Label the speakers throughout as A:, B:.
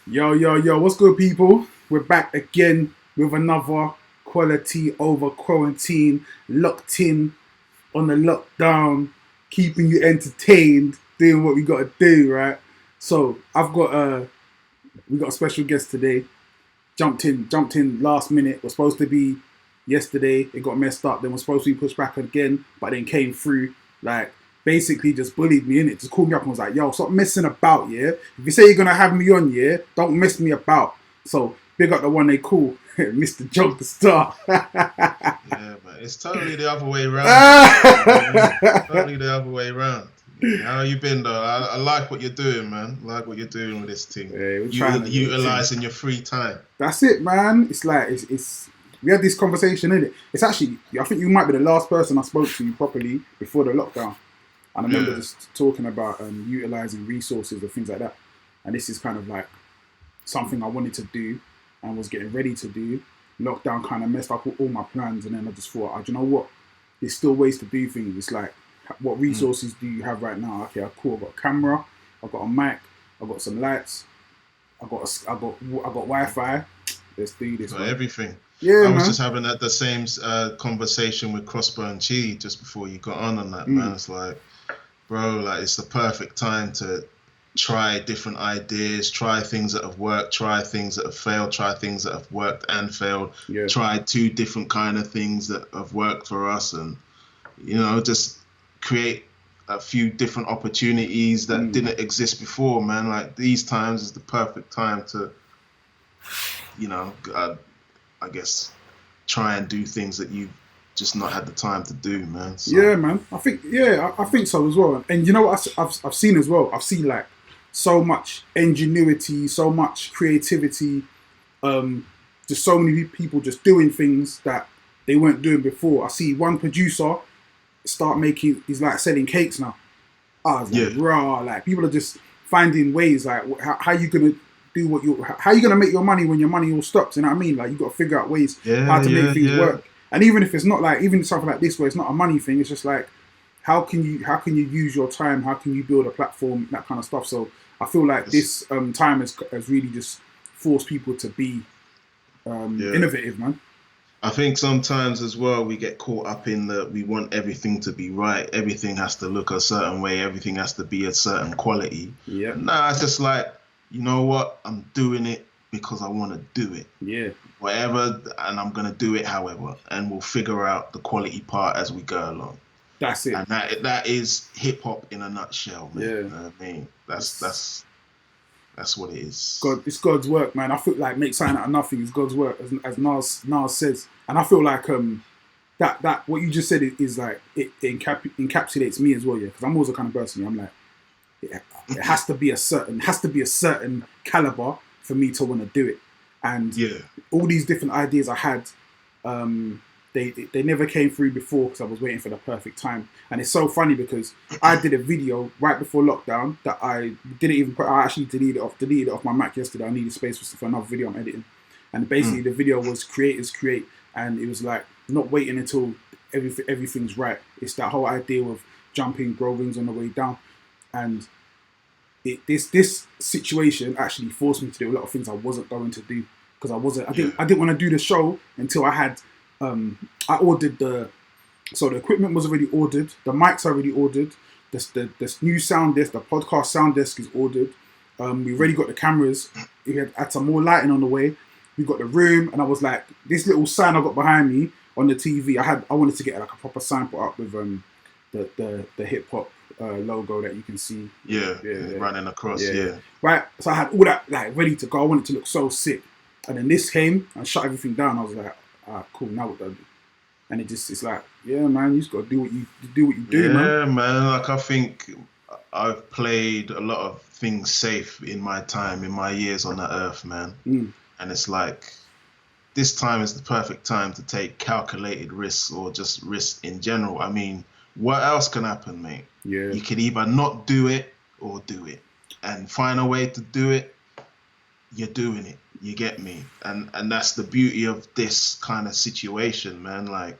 A: Yo, yo, yo, what's good, people? We're back again with another quality over quarantine, locked in on the lockdown, keeping you entertained, doing what we gotta do, right? So we got a special guest today. Jumped in last minute. Was supposed to be yesterday. It got messed up. Then was supposed to be pushed back again, but then came through. Like basically just bullied me in it. Just called me up and was like, "Yo, stop messing about, yeah. If you say you're gonna have me on, yeah, don't mess me about." So big up the one they call Mr. Joker Starr.
B: Yeah, but it's totally the other way around, man. You know what I mean? Totally the other way around. How you been though? I like what you're doing, man. I like what you're doing with this thing.
A: Hey, we're trying to do it too.
B: Utilizing your free time.
A: That's it, man. It's like it's we had this conversation in it. It's actually I think you might be the last person I spoke to properly before the lockdown. And I remember
B: Yeah.
A: just talking about utilizing resources or things like that. And this is kind of like something I wanted to do and was getting ready to do. Lockdown kind of messed up all my plans, and then I just thought, do you know what? There's still ways to do things. It's like, what
B: Mm.
A: resources do you have right now? Okay, cool. I've got a camera, I've got a mic, I've got some lights, I got Wi-Fi. Let's do this,
B: Got
A: man.
B: everything.
A: Yeah,
B: I was
A: man.
B: just having the same conversation with Crossbow and Chi just before you got on that, man.
A: Mm,
B: It's like, bro, like it's the perfect time to try different ideas, try things that have worked, try things that have failed, try things that have worked and failed,
A: yeah.
B: try two different kind of things that have worked for us, and just create a few different opportunities that
A: Mm.
B: didn't exist before, man. Like these times is the perfect time to, you know, uh, I guess try and do things that you've just not had the time to do, man.
A: Yeah,
B: So
A: man. I think so as well. And you know what I've seen as well? I've seen like so much ingenuity, so much creativity, um, just so many people just doing things that they weren't doing before. I see one producer start making, he's like selling cakes now. I was like,
B: yeah,
A: raw, like people are just finding ways, like how you gonna do what you, how you gonna make your money when your money all stops? You know what I mean? Like you got to figure out ways how
B: yeah,
A: to make
B: yeah,
A: things
B: yeah.
A: work. And even if it's not like, even something like this where it's not a money thing, it's just like how can you use your time? How can you build a platform? That kind of stuff. So I feel like
B: It's,
A: this time has really just forced people to be
B: yeah.
A: innovative, man.
B: I think sometimes as well we get caught up in that we want everything to be right. Everything has to look a certain way. Everything has to be a certain quality.
A: Yeah,
B: And nah, it's just like, you know what? I'm doing it because I want to do it.
A: yeah,
B: Whatever, and I'm gonna do it however, and we'll figure out the quality part as we go along.
A: that's it.
B: And that is hip hop in a nutshell, man.
A: Yeah,
B: You know what I mean? That's
A: it's
B: that's that's what it is.
A: God, it's God's work, man. I feel like make something out of nothing is God's work, as Nas says, and I feel like that what you just said is like it encapsulates me as well, yeah. Because I'm always the kind of person, yeah, I'm like it has to be a certain caliber for me to want to do it, and
B: Yeah,
A: all these different ideas I had, um, they never came through before because I was waiting for the perfect time. And it's so funny because I did a video right before lockdown that I didn't even put. I actually deleted it off my Mac yesterday. I needed space for another video I'm editing, and basically
B: mm,
A: the video was creators create, and it was like not waiting until everything's right. It's that whole idea of jumping, grow wings on the way down, and this situation actually forced me to do a lot of things I wasn't going to do because
B: yeah,
A: I didn't want to do the show until I had I ordered the equipment was already ordered, the mics are already ordered, this new sound desk, the podcast sound desk is ordered. We already
B: mm,
A: got the cameras. We had some more lighting on the way. We got the room, and I was like, this little sign I got behind me on the TV. I wanted to get like a proper sign put up with the hip hop logo that you can see.
B: yeah.
A: Yeah, yeah,
B: Running across,
A: yeah.
B: yeah.
A: Right. So I had all that like ready to go. I wanted to look so sick, and then this came and shut everything down. I was like, cool. Now what do I do? And it's like, yeah, man, you just gotta do what you do, man.
B: Yeah, man. Like I think I've played a lot of things safe in my time, in my years on the earth, man.
A: Mm,
B: And it's like this time is the perfect time to take calculated risks or just risks in general. I mean, what else can happen, mate?
A: yeah,
B: You can either not do it or do it, and find a way to do it. You're doing it. You get me? And that's the beauty of this kind of situation, man. Like,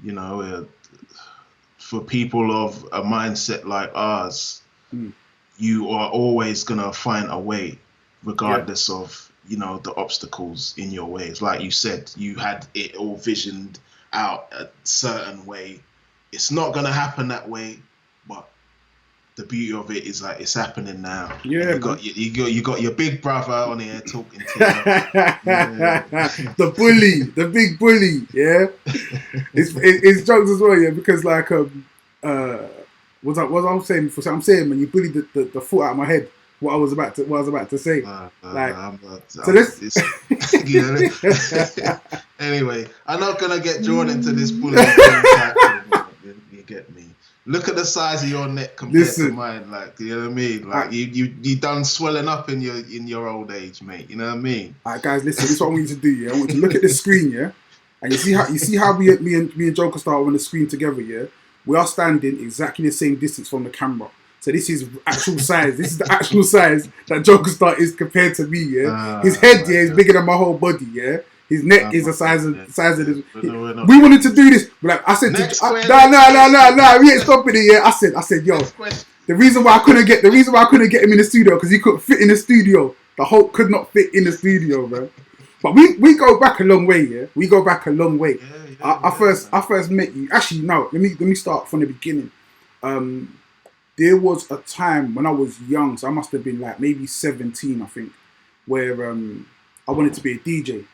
B: you know, for people of a mindset like ours,
A: mm,
B: you are always gonna find a way regardless of, you know, the obstacles in your way. It's like you said, you had it all visioned out a certain way. It's not gonna happen that way, but the beauty of it is like it's happening now.
A: Yeah,
B: and
A: man.
B: you got your big brother on here talking to you.
A: The bully, the big bully, yeah. It's jokes as well, yeah, because like what I was saying before, so I'm saying, man, you bullied the thought out of my head what I was about to say. So let's
B: you know, anyway, I'm not gonna get drawn into this bullying type thing. You get me? Look at the size of your neck compared to mine. Like, you know what I mean? Like, you done swelling up in your old age, mate. You know what I mean?
A: Alright, guys, listen. This is what I want you to do. Yeah, I want you to look at the screen. Yeah, and you see how me and Joker Starr on the screen together. Yeah, we are standing exactly the same distance from the camera. So this is actual size. This is the actual size that Joker Starr is compared to me. Yeah, his head is bigger than my whole body. Yeah. His neck is the size of this. We wanted to do this, but like I said, no, we ain't stopping it yet. I said, yo, the reason why I couldn't get him in the studio because he couldn't fit in the studio. The Hulk could not fit in the studio, man. But we go back a long way, yeah. We go back a long way. I first met you. Actually, no. Let me start from the beginning. There was a time when I was young, so I must have been like maybe 17, I think, where I wanted to be a DJ.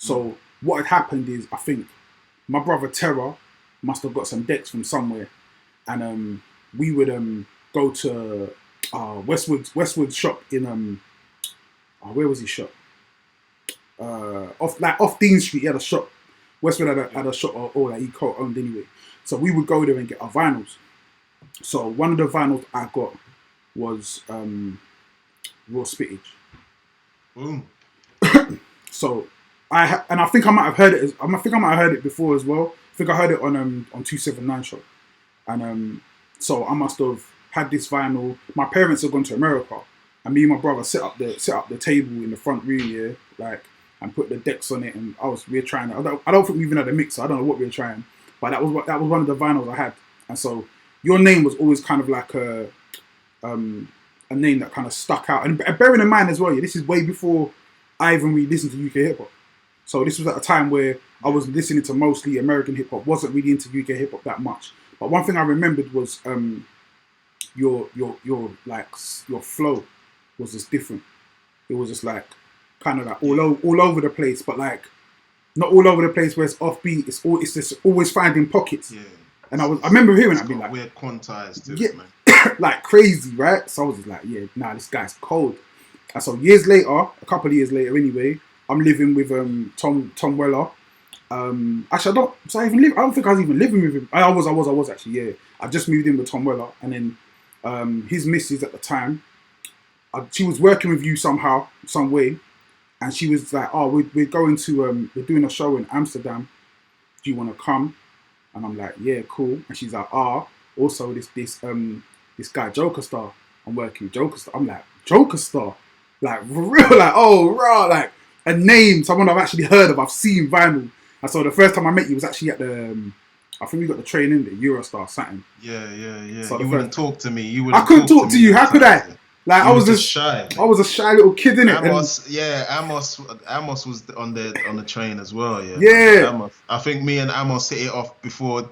A: So what had happened is, I think my brother Terra must have got some decks from somewhere, and we would go to Westwood's shop in where was his shop? Off Dean Street. He had a shop. Westwood had a shop, or that he co-owned anyway. So we would go there and get our vinyls. So one of the vinyls I got was Raw Spittage.
B: Boom.
A: So I think I might have heard it. I think I might have heard it before as well. I think I heard it on 279 show, and so I must have had this vinyl. My parents had gone to America, and me and my brother set up the table in the front room here, like, and put the decks on it. And we were trying. I don't think we even had a mixer. I don't know what we were trying, but that was one of the vinyls I had. And so your name was always kind of like a name that kind of stuck out. And bearing in mind as well, yeah, this is way before I even really listened to UK hip hop. So this was at a time where I was listening to mostly American hip hop, wasn't really into UK hip hop that much. But one thing I remembered was your flow was just different. It was just like kind of like all over the place, but like not all over the place where it's offbeat. It's just always finding pockets. Yeah. And I remember hearing that being like
B: weird quantized to it, man.
A: Like crazy, right? So I was just like, yeah, nah, this guy's cold. And so a couple of years later anyway, I'm living with Tom Weller. Actually, I don't think I was even living with him. I was actually, yeah. I just moved in with Tom Weller, and then his missus at the time, she was working with you somehow, some way, and she was like, "Oh, we're going to we're doing a show in Amsterdam. Do you want to come?" And I'm like, "Yeah, cool." And she's like, also this guy Joker Starr. I'm working with Joker Starr. I'm like, Joker Starr, like real, like raw, like a name, someone I've actually heard of. I've seen vinyl. And so the first time I met you was actually at the, I think we got the train in the Eurostar Saturn.
B: Yeah.
A: So
B: you wouldn't talk to me.
A: I couldn't talk to you. How could I? Like I was
B: just shy.
A: I was a shy little kid, innit?
B: Amos was on the train as well. Yeah.
A: Yeah.
B: I think me and Amos hit it off before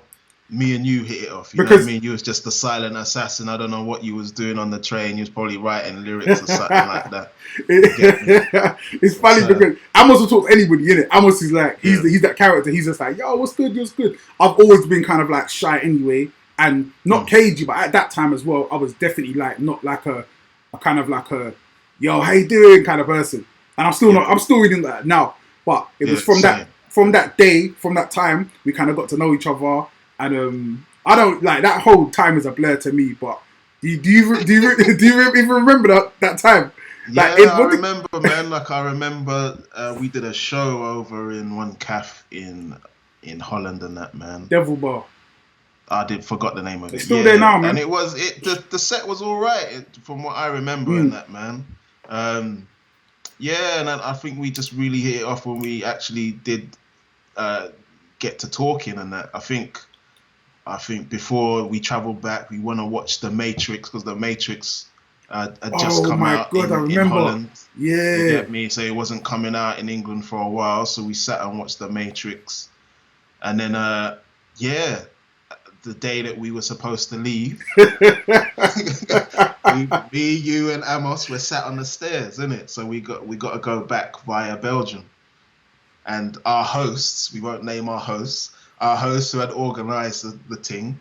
B: me and you hit it off. You know what I mean? You was just the silent assassin. I don't know what you was doing on the train. You was probably writing lyrics or something like that.
A: It's funny because Amos will talk to anybody, innit? Amos is like, he's that character. He's just like, yo, what's good? I've always been kind of like shy anyway, and not cagey, but at that time as well, I was definitely like not like a kind of like a, yo, how you doing kind of person. And I'm still reading that now. But it was from that time, we kind of got to know each other. And I don't like that whole time is a blur to me. But do you even remember that time? Like,
B: I remember, man. Like I remember, we did a show over in one cafe in Holland and that, man.
A: Devil Bar.
B: I forgot the name of it.
A: It's still there now, man.
B: And the set was all right from what I remember in that, man. And I think we just really hit it off when we actually did get to talking and that. I think before we travelled back, we want to watch The Matrix because The Matrix had just
A: Oh
B: come
A: my
B: out
A: God, I
B: in
A: remember.
B: Holland. You
A: Yeah.
B: get me? So it wasn't coming out in England for a while. So we sat and watched The Matrix. And then, yeah, the day that we were supposed to leave, me, you, and Amos were sat on the stairs, innit? So we got to go back via Belgium. And our hosts, we won't name our hosts, who had organised the thing,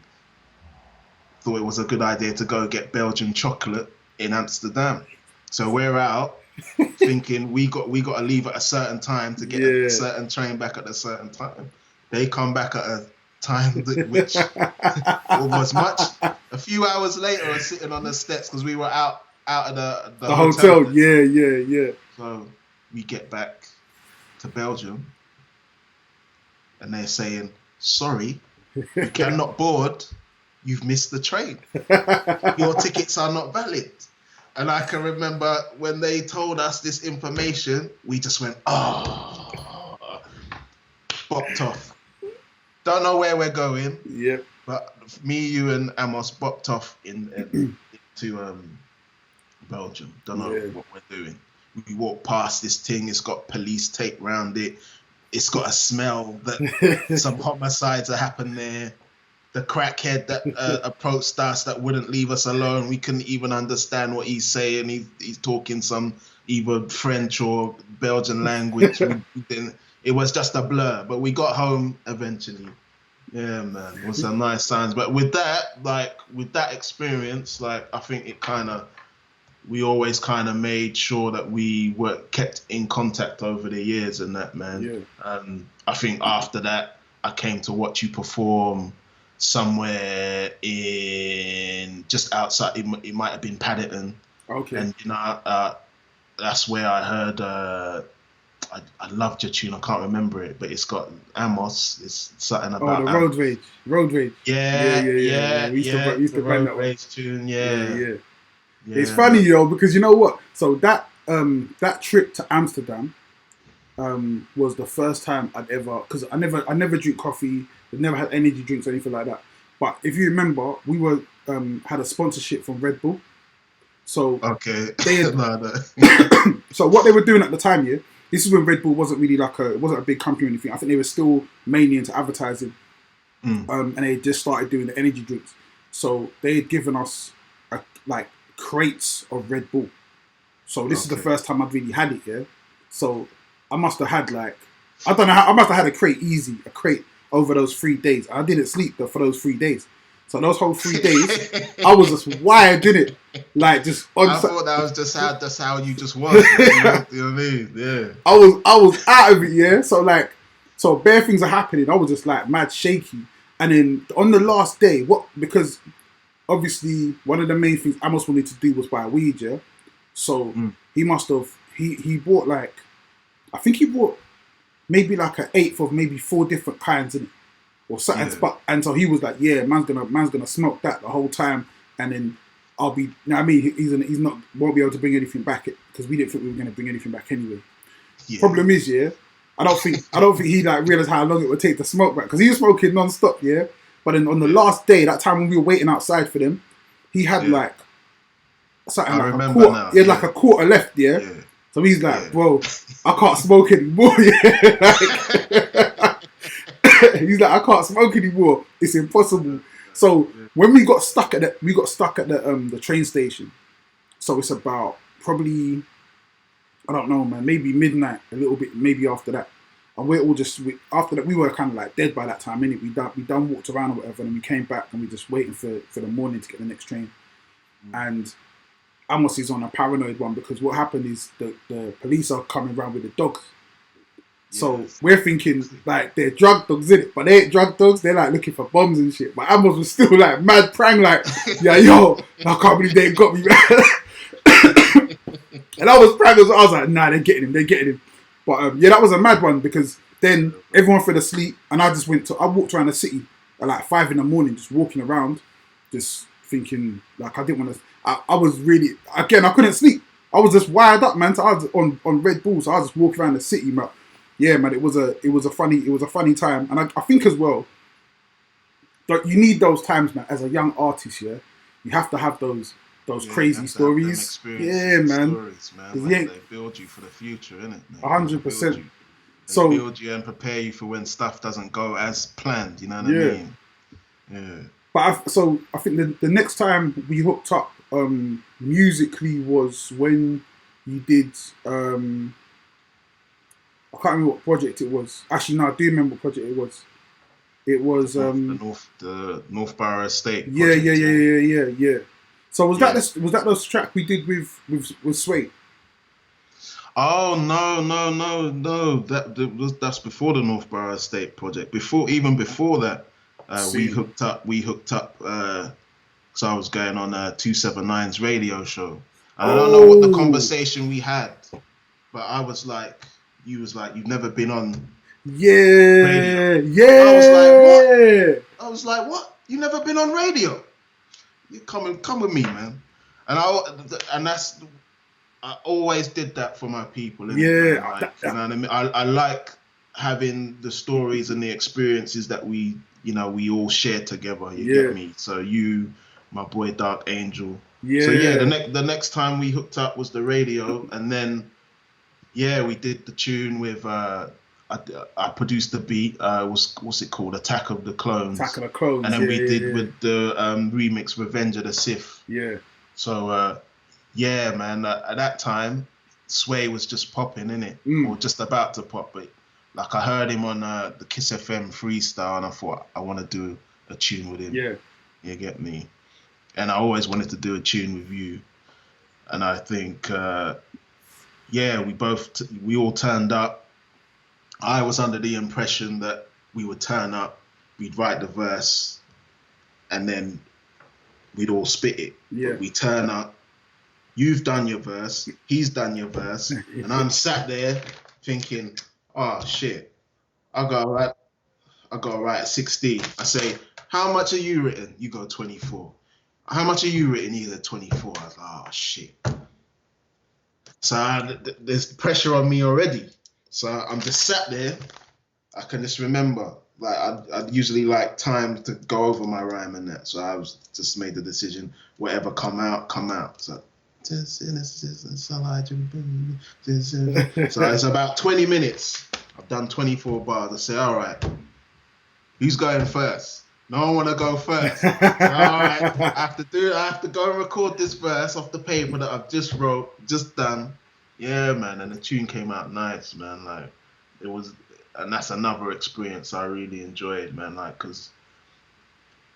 B: thought it was a good idea to go get Belgian chocolate in Amsterdam. So we're out thinking we got to leave at a certain time to get a certain train back at a certain time. They come back at a time which was a few hours later, and sitting on the steps because we were out of the hotel.
A: Yeah.
B: So we get back to Belgium, and they're saying, "Sorry, you cannot board. You've missed the train. Your tickets are not valid." And I can remember when they told us this information, we just went, "Oh, bopped off. Don't know where we're going."
A: Yep.
B: But me, you, and Amos bopped off to Belgium. Don't know what we're doing. We walk past this thing. It's got police tape round it. It's got a smell that some homicides are happening there. The crackhead that approached us that wouldn't leave us alone. We couldn't even understand what he's saying. He's talking some either French or Belgian language. It was just a blur. But we got home eventually. Yeah, man. It was some nice signs. But with that experience, I think we always kind of made sure that we were kept in contact over the years and that, man.
A: Yeah.
B: I think after that, I came to watch you perform somewhere in just outside. It might have been Paddington.
A: Okay.
B: And that's where I heard. I loved your tune. I can't remember it, but it's got Amos. It's something about
A: the Road Rage. Road Rage.
B: Yeah.
A: We used to bang that one.
B: Rage tune. Yeah.
A: It's funny, because you know what? So that trip to Amsterdam was the first time I'd ever, because I never drink coffee. I've never had energy drinks or anything like that. But if you remember, we were had a sponsorship from Red Bull. So
B: okay,
A: they had, so what they were doing at the time, this is when Red Bull wasn't really it wasn't a big company or anything. I think they were still mainly into advertising, and they had just started doing the energy drinks. So they had given us crates of Red Bull. So this is the first time I'd really had it. So I must have had I don't know how, I must have had a crate over those 3 days. I didn't sleep for those 3 days. So those whole 3 days, I was just wired, didn't it? Just on.
B: I thought that was just how you just was. You know what I mean? Yeah.
A: I was out of it. So bare things are happening. I was just mad shaky. And then on the last day, because obviously one of the main things Amos wanted to do was buy weed. So he must have he bought I think he bought maybe an eighth of maybe 4 different kinds in it or something.
B: Yeah.
A: And so he was like, yeah, man's gonna smoke that the whole time, and then I'll be. He's not won't be able to bring anything back because we didn't think we were gonna bring anything back anyway. Yeah. Problem is, I don't think he realized how long it would take to smoke back because he was smoking non-stop. But then on the last day, that time when we were waiting outside for them, he had something
B: I
A: a quarter.
B: Now.
A: He had a quarter left. Yeah. So he's like, bro, I can't smoke anymore. He's like, I can't smoke anymore. It's impossible. So when we got stuck at the train station. So it's about probably, I don't know, man, maybe midnight, a little bit, maybe after that. And we're all after that, we were kind of dead by that time, innit? We done walked around or whatever, and we came back and we just waiting for the morning to get the next train. And Amos is on a paranoid one because what happened is the police are coming around with the dogs. So we're thinking they're drug dogs, innit? But they ain't drug dogs, they're looking for bombs and shit. But Amos was still mad prang, yeah, yo, I can't believe they ain't got me. And I was prang as well. I was like, nah, they're getting him. But that was a mad one because then everyone fell asleep and I walked around the city at 5 a.m, just walking around, just thinking I didn't want to. I was really, again, I couldn't sleep. I was just wired up, man. So I was on Red Bull, so I was just walking around the city, man. Yeah, man, it was a funny time, and I think as well, you need those times, man. As a young artist, you have to have those those
B: Yeah, you
A: crazy
B: have to have them
A: stories.
B: experiences
A: Yeah,
B: and
A: man.
B: stories, man.
A: 'Cause
B: Like they build you for the future, innit? They build
A: 100%.
B: you. They
A: So
B: build you and prepare you for when stuff doesn't go as planned. You know what I
A: yeah,
B: mean? Yeah.
A: but I think the next time we hooked up musically was when you did I can't remember what project it was. Actually, no, I do remember what project it was. It was
B: The North Borough Estate
A: yeah, yeah,
B: project.
A: yeah,
B: Yeah.
A: yeah, yeah, yeah. So
B: Yeah.
A: was that those track we did with Sway?
B: Oh no! That's before the North Borough Estate project. Before that, we
A: See.
B: hooked up. So I was going on 279's radio show. And I don't know what the
A: Oh
B: conversation we had, but I was like, you was like, you've never been on radio.
A: yeah,
B: I was like, what?
A: yeah,
B: I was like, what? You never been on radio? You come with me, man. And that's I always did that for my people, innit, man?
A: yeah.
B: Like, you know what I mean? I like having the stories and the experiences that we all share together. You get
A: Yeah,
B: me? So you, my boy Dark Angel. So yeah,
A: yeah.
B: the next time we hooked up was the radio, and then yeah, we did the tune with I produced the beat. What's it called? Attack of the
A: Attack
B: Clones,
A: of the
B: and
A: Clones.
B: then
A: Yeah,
B: we did
A: yeah,
B: with the remix Revenge of the Sith.
A: yeah,
B: So yeah, man. At that time, Sway was just popping in it,
A: yeah. Mm,
B: or just about to pop. But like I heard him on the Kiss FM freestyle, and I thought I want to do a tune with him.
A: yeah,
B: You get me? And I always wanted to do a tune with you. And I think yeah, we all turned up. I was under the impression that we would turn up, we'd write the verse, and then we'd all spit it.
A: yeah.
B: But we turn up. You've done your verse, he's done your verse, and I'm sat there thinking, oh shit, I got to write a 16. I say, how much are you written? You go 24. How much are you written? You go 24. I was like, oh shit. So there's pressure on me already. So I'm just sat there. I can just remember, like I'd usually like time to go over my rhyme and that. So I was just made the decision, whatever come out. So it's about 20 minutes. I've done 24 bars. I say, all right, who's going first? No one want to go first. So, all right, I have to go and record this verse off the paper that I've just done. Yeah, man, and the tune came out nice, man. Like it was, and that's another experience I really enjoyed, man. Like, cause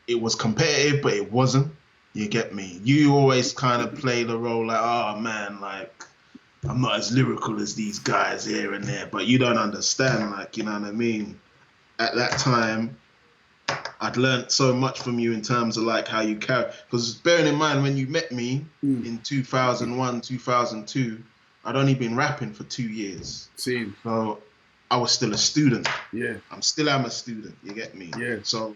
B: it was competitive, but it wasn't. You get me? You always kind of play the role like, oh man, like I'm not as lyrical as these guys here and there, but you don't understand, like, you know what I mean? At that time, I'd learned so much from you in terms of like how you carry. Because bearing in mind, when you met me in 2001, 2002, I'd only been rapping for 2 years.
A: See.
B: So I was still a student.
A: Yeah.
B: am a student. You get me?
A: Yeah.
B: So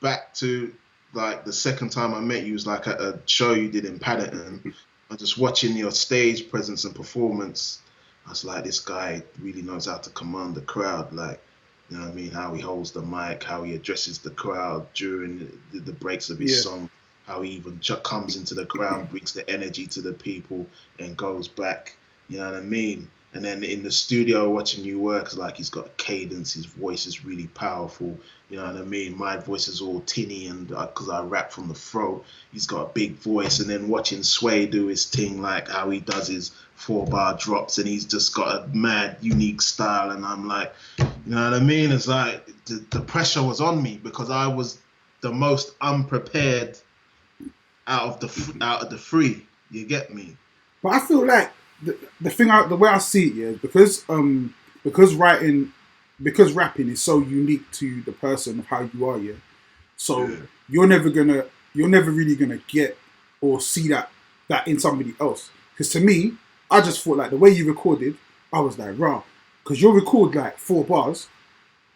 B: back to like the second time I met you was like at a show you did in Paddington. And just watching your stage presence and performance, I was like, this guy really knows how to command the crowd. Like, you know what I mean? How he holds the mic, how he addresses the crowd during the breaks of his song, how he even comes into the crowd, brings the energy to the people and goes back. You know what I mean? And then in the studio watching you work, it's like he's got a cadence, his voice is really powerful. You know what I mean? My voice is all tinny and because I rap from the throat, he's got a big voice. And then watching Sway do his thing, like how he does his 4-bar drops and he's just got a mad, unique style. And I'm like, you know what I mean? It's like the pressure was on me because I was the most unprepared out of the three. You get me?
A: But I feel like the way I see it, yeah, because rapping is so unique to the person of how you are, yeah. So you're never really gonna get or see that in somebody else. Because to me, I just thought like the way you recorded, I was like, rah, because you'll record like 4 bars,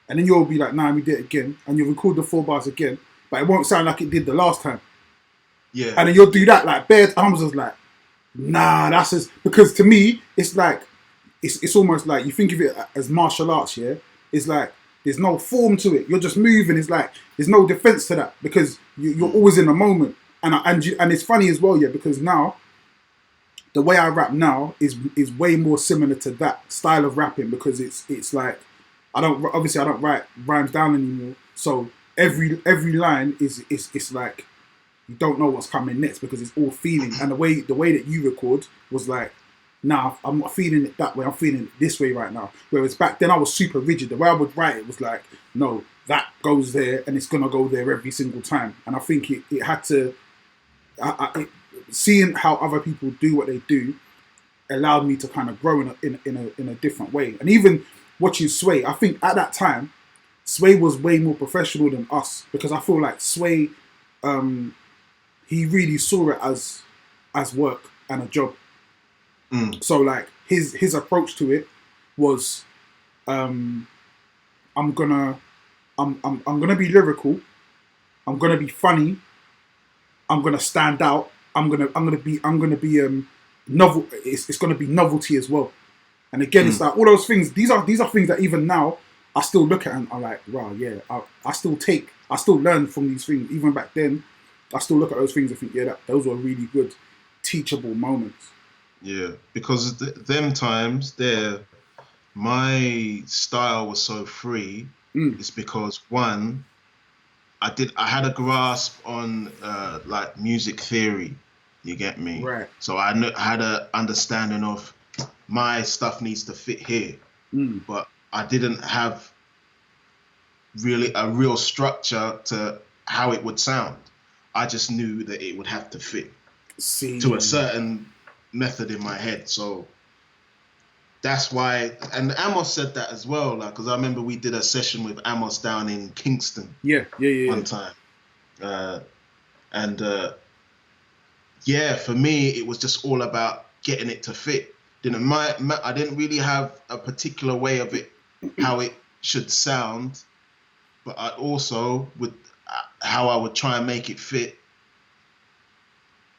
A: and then you'll be like, nah, we did it again, and you'll record the 4 bars again, but it won't sound like it did the last time.
B: Yeah.
A: And then you'll do that like bare. I was just like, nah, that's just because to me it's like it's almost like you think of it as martial arts, yeah. It's like there's no form to it. You're just moving. It's like there's no defense to that because you're always in the moment. and it's funny as well, yeah, because now the way I rap now is way more similar to that style of rapping, because it's like I don't write rhymes down anymore. So every line is it's like you don't know what's coming next because it's all feeling. And the way that you record was like, nah, I'm not feeling it that way. I'm feeling it this way right now. Whereas back then I was super rigid. The way I would write it was like, no, that goes there and it's gonna go there every single time. And I think it had to. Seeing how other people do what they do allowed me to kind of grow in a different way. And even watching Sway, I think at that time, Sway was way more professional than us, because I feel like Sway, he really saw it as work and a job. So like his approach to it was, I'm gonna be lyrical, I'm gonna be funny, I'm gonna stand out, I'm gonna be novel. It's gonna be novelty as well. And again, it's like all those things. These are things that even now I still look at and I'm like, wow, yeah. I still learn from these things. Even back then, I still look at those things and think, yeah, those were really good, teachable moments.
B: Yeah, because them times there, my style was so free. It's because one, I had a grasp on like music theory. You get me?
A: Right.
B: So I had a understanding of my stuff needs to fit here, but I didn't have really a real structure to how it would sound. I just knew that it would have to fit to a certain method in my head. So that's why, and Amos said that as well, like, because I remember we did a session with Amos down in Kingston. One time. Yeah, for me, it was just all about getting it to fit. I didn't really have a particular way of it, how it should sound, but I also would, how I would try and make it fit.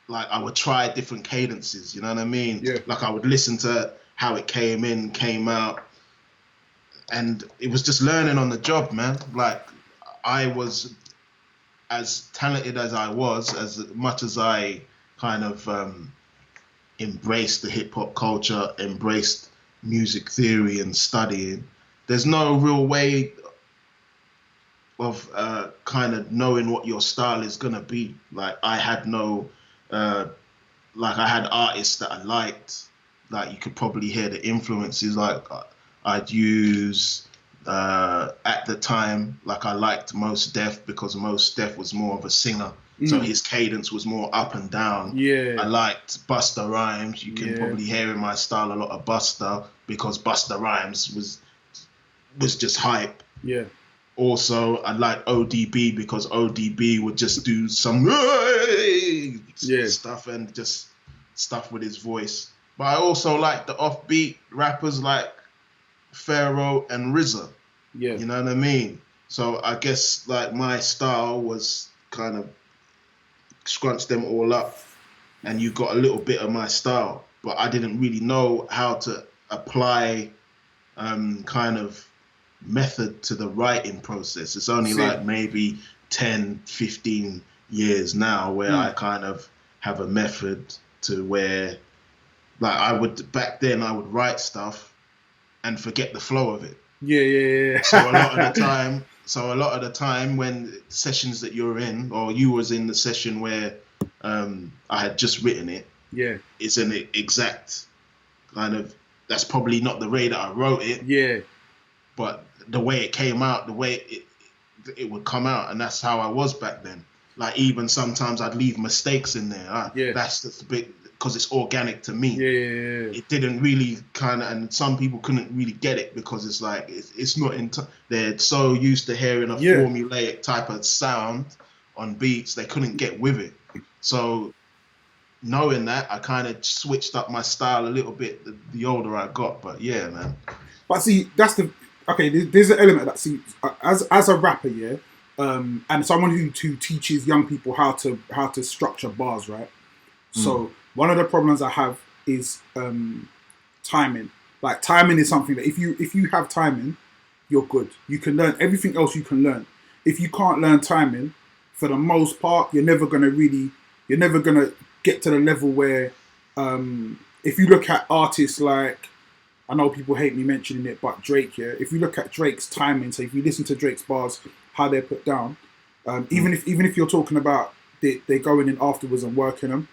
B: Like I would try different cadences, you know what I mean?
A: Yeah.
B: Like I would listen to how it came in, came out, and it was just learning on the job, man. Like I was as talented as I was, as much as I kind of embraced the hip hop culture, embraced music theory and studying. There's no real way of kind of knowing what your style is gonna be. Like I had no, like I had artists that I liked. Like you could probably hear the influences. Like I'd use at the time, like I liked Mos Def because Mos Def was more of a singer. So his cadence was more up and down.
A: Yeah.
B: I liked Busta Rhymes. You can probably hear in my style a lot of Busta because Busta Rhymes was just hype.
A: Yeah.
B: Also, I like ODB because ODB would just do some stuff and just stuff with his voice. But I also like the offbeat rappers like Pharaoh and RZA.
A: Yeah.
B: You know what I mean? So I guess like my style was kind of scrunch them all up and you got a little bit of my style. But I didn't really know how to apply kind of method to the writing process. It's only like maybe 10, 15 years now where I kind of have a method to where like back then I would write stuff and forget the flow of it.
A: Yeah.
B: So a lot of the time when sessions that you're in, or you was in the session where I had just written it, it's an exact kind of, that's probably not the way that I wrote it. Yeah. But the way it came out, the way it would come out, and that's how I was back then. Like even sometimes I'd leave mistakes in there. That's the bit, because it's organic to me. Yeah. It didn't really kind of, and some people couldn't really get it because it's like it's not they're so used to hearing a formulaic type of sound on beats, they couldn't get with it. So knowing that, I kind of switched up my style a little bit the older I got. But yeah, man.
A: But see, there's an element that, see, as a rapper, and someone who teaches young people how to structure bars, right? So one of the problems I have is timing. Like timing is something that if you have timing, you're good. You can learn everything else you can learn. If you can't learn timing, for the most part, you're never gonna really you're never gonna get to the level where, if you look at artists like, I know people hate me mentioning it, but Drake, yeah. If you look at Drake's timing, so if you listen to Drake's bars, how they're put down, even if you're talking about they going in afterwards and working them,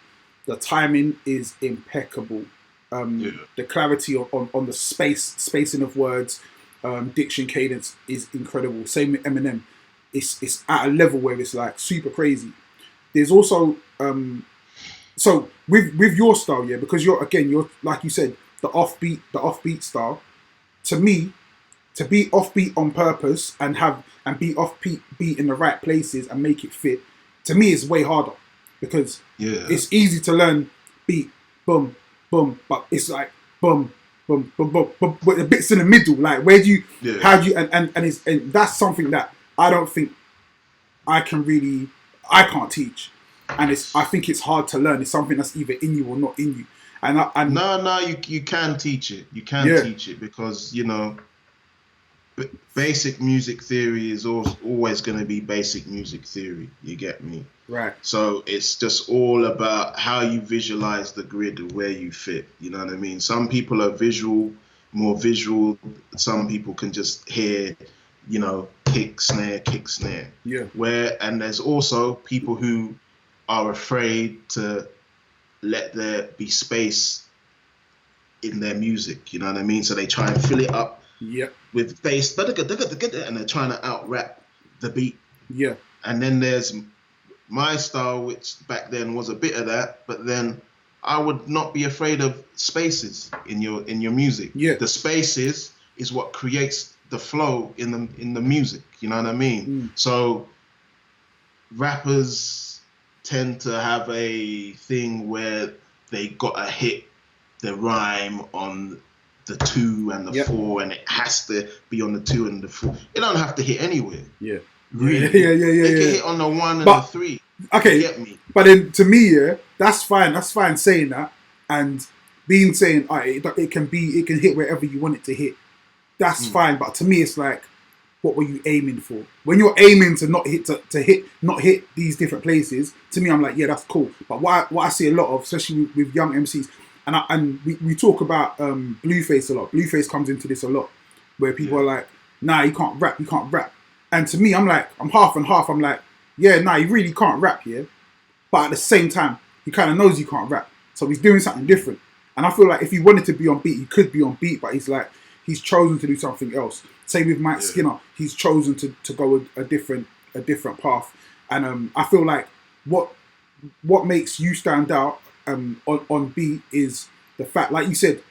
A: the timing is impeccable. The clarity on the spacing of words, diction, cadence is incredible. Same with Eminem, it's at a level where it's like super crazy. There's also so with your style, yeah, because you're like you said, the offbeat style. To me, to be offbeat on purpose and be offbeat in the right places and make it fit, to me is way harder, because it's easy to learn beat, boom, boom, but it's like boom, boom, boom, boom, boom, but the bits in the middle, like where do you, how do you, and that's something that I don't think I can't teach, and I think it's hard to learn. It's something that's either in you or not in you.
B: No, you can teach it. You can teach it, because basic music theory is always going to be basic music theory. You get me?
A: Right.
B: So it's just all about how you visualize the grid of where you fit. You know what I mean? Some people are more visual. Some people can just hear, kick, snare.
A: Yeah.
B: And there's also people who are afraid to let there be space in their music. You know what I mean? So they try and fill it up.
A: Yep.
B: With bass, and they're trying to out rap the beat.
A: Yeah.
B: And then there's my style, which back then was a bit of that, but then I would not be afraid of spaces in your music.
A: Yeah.
B: The spaces is what creates the flow in the music. You know what I mean? So rappers tend to have a thing where they got to hit the rhyme on the 2 and the 4, and it has to be on the 2 and the 4. It don't have to hit anywhere.
A: Yeah.
B: Really.
A: Yeah.
B: It can hit on the 1 and the 3.
A: Okay.
B: You get me?
A: But then to me, that's fine. That's fine saying that, and saying it can hit wherever you want it to hit. That's fine. But to me, it's like, what were you aiming for? When you're aiming to not hit these different places, to me, I'm like, yeah, that's cool. But what I see a lot of, especially with young MCs, and we talk about Blueface a lot. Blueface comes into this a lot, where people are like, nah, you can't rap. And to me, I'm like, I'm half and half. I'm like, yeah, nah, he really can't rap, yeah. But at the same time, he kind of knows he can't rap, so he's doing something different. And I feel like if he wanted to be on beat, he could be on beat, but he's chosen to do something else. Same with Mike Skinner, he's chosen to go a different path. And I feel like what makes you stand out on beat is the fact, like you said,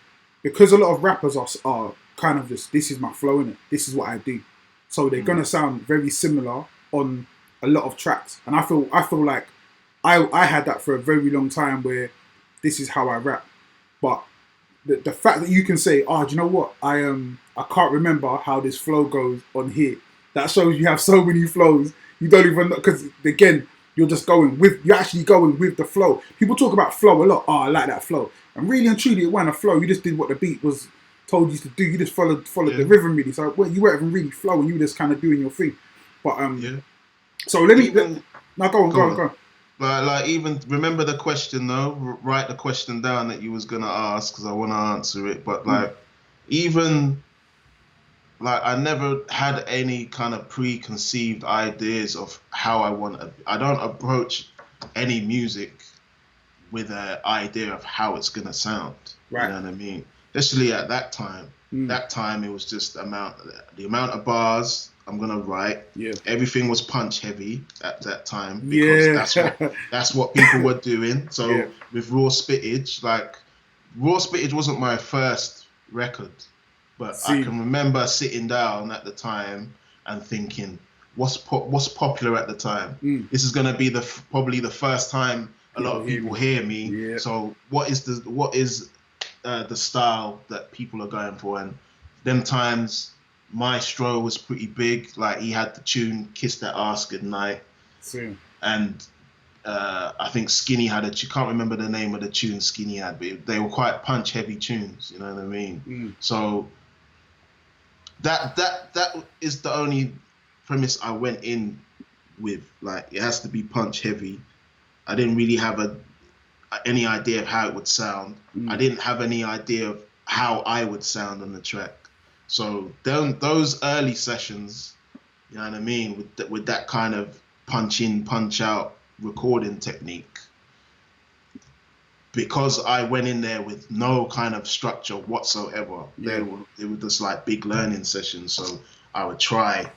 A: because a lot of rappers are kind of just, this is my flow, innit? This is what I do. So they're gonna sound very similar on a lot of tracks. And I feel like I had that for a very long time, where this is how I rap. But the fact that you can say, do you know what? I can't remember how this flow goes on here. That shows you have so many flows. You don't even know, because again, you're actually going with the flow. People talk about flow a lot. I like that flow. And really and truly, it wasn't a flow. You just did what the beat was told you to do. You just followed the rhythm, really. So you weren't even really flowing. You were just kind of doing your thing. But so go on.
B: Like even remember the question though. Write the question down that you was gonna ask, because I want to answer it. But even like, I never had any kind of preconceived ideas of how I want to. I don't approach any music with an idea of how it's gonna sound. Right. You know what I mean? Especially at that time. That time it was just the amount of bars I'm gonna write. Yeah. Everything was punch heavy at that time, because that's what people were doing. So with Raw Spittage, Raw Spittage wasn't my first record, but I can remember sitting down at the time and thinking, what's popular at the time? This is gonna be probably the first time a lot of people hear me. Yeah. So what is the style that people are going for? And them times, Maestro was pretty big. Like, he had the tune "Kiss That Ass Goodnight," and I think Skinny had can't remember the name of the tune Skinny had, but they were quite punch heavy tunes. You know what I mean? So that is the only premise I went in with. Like, it has to be punch heavy. I didn't really have any idea of how it would sound. I didn't have any idea of how I would sound on the track. So those early sessions, you know what I mean, with that kind of punch in, punch out recording technique, because I went in there with no kind of structure whatsoever. They were just like big learning sessions. So I would try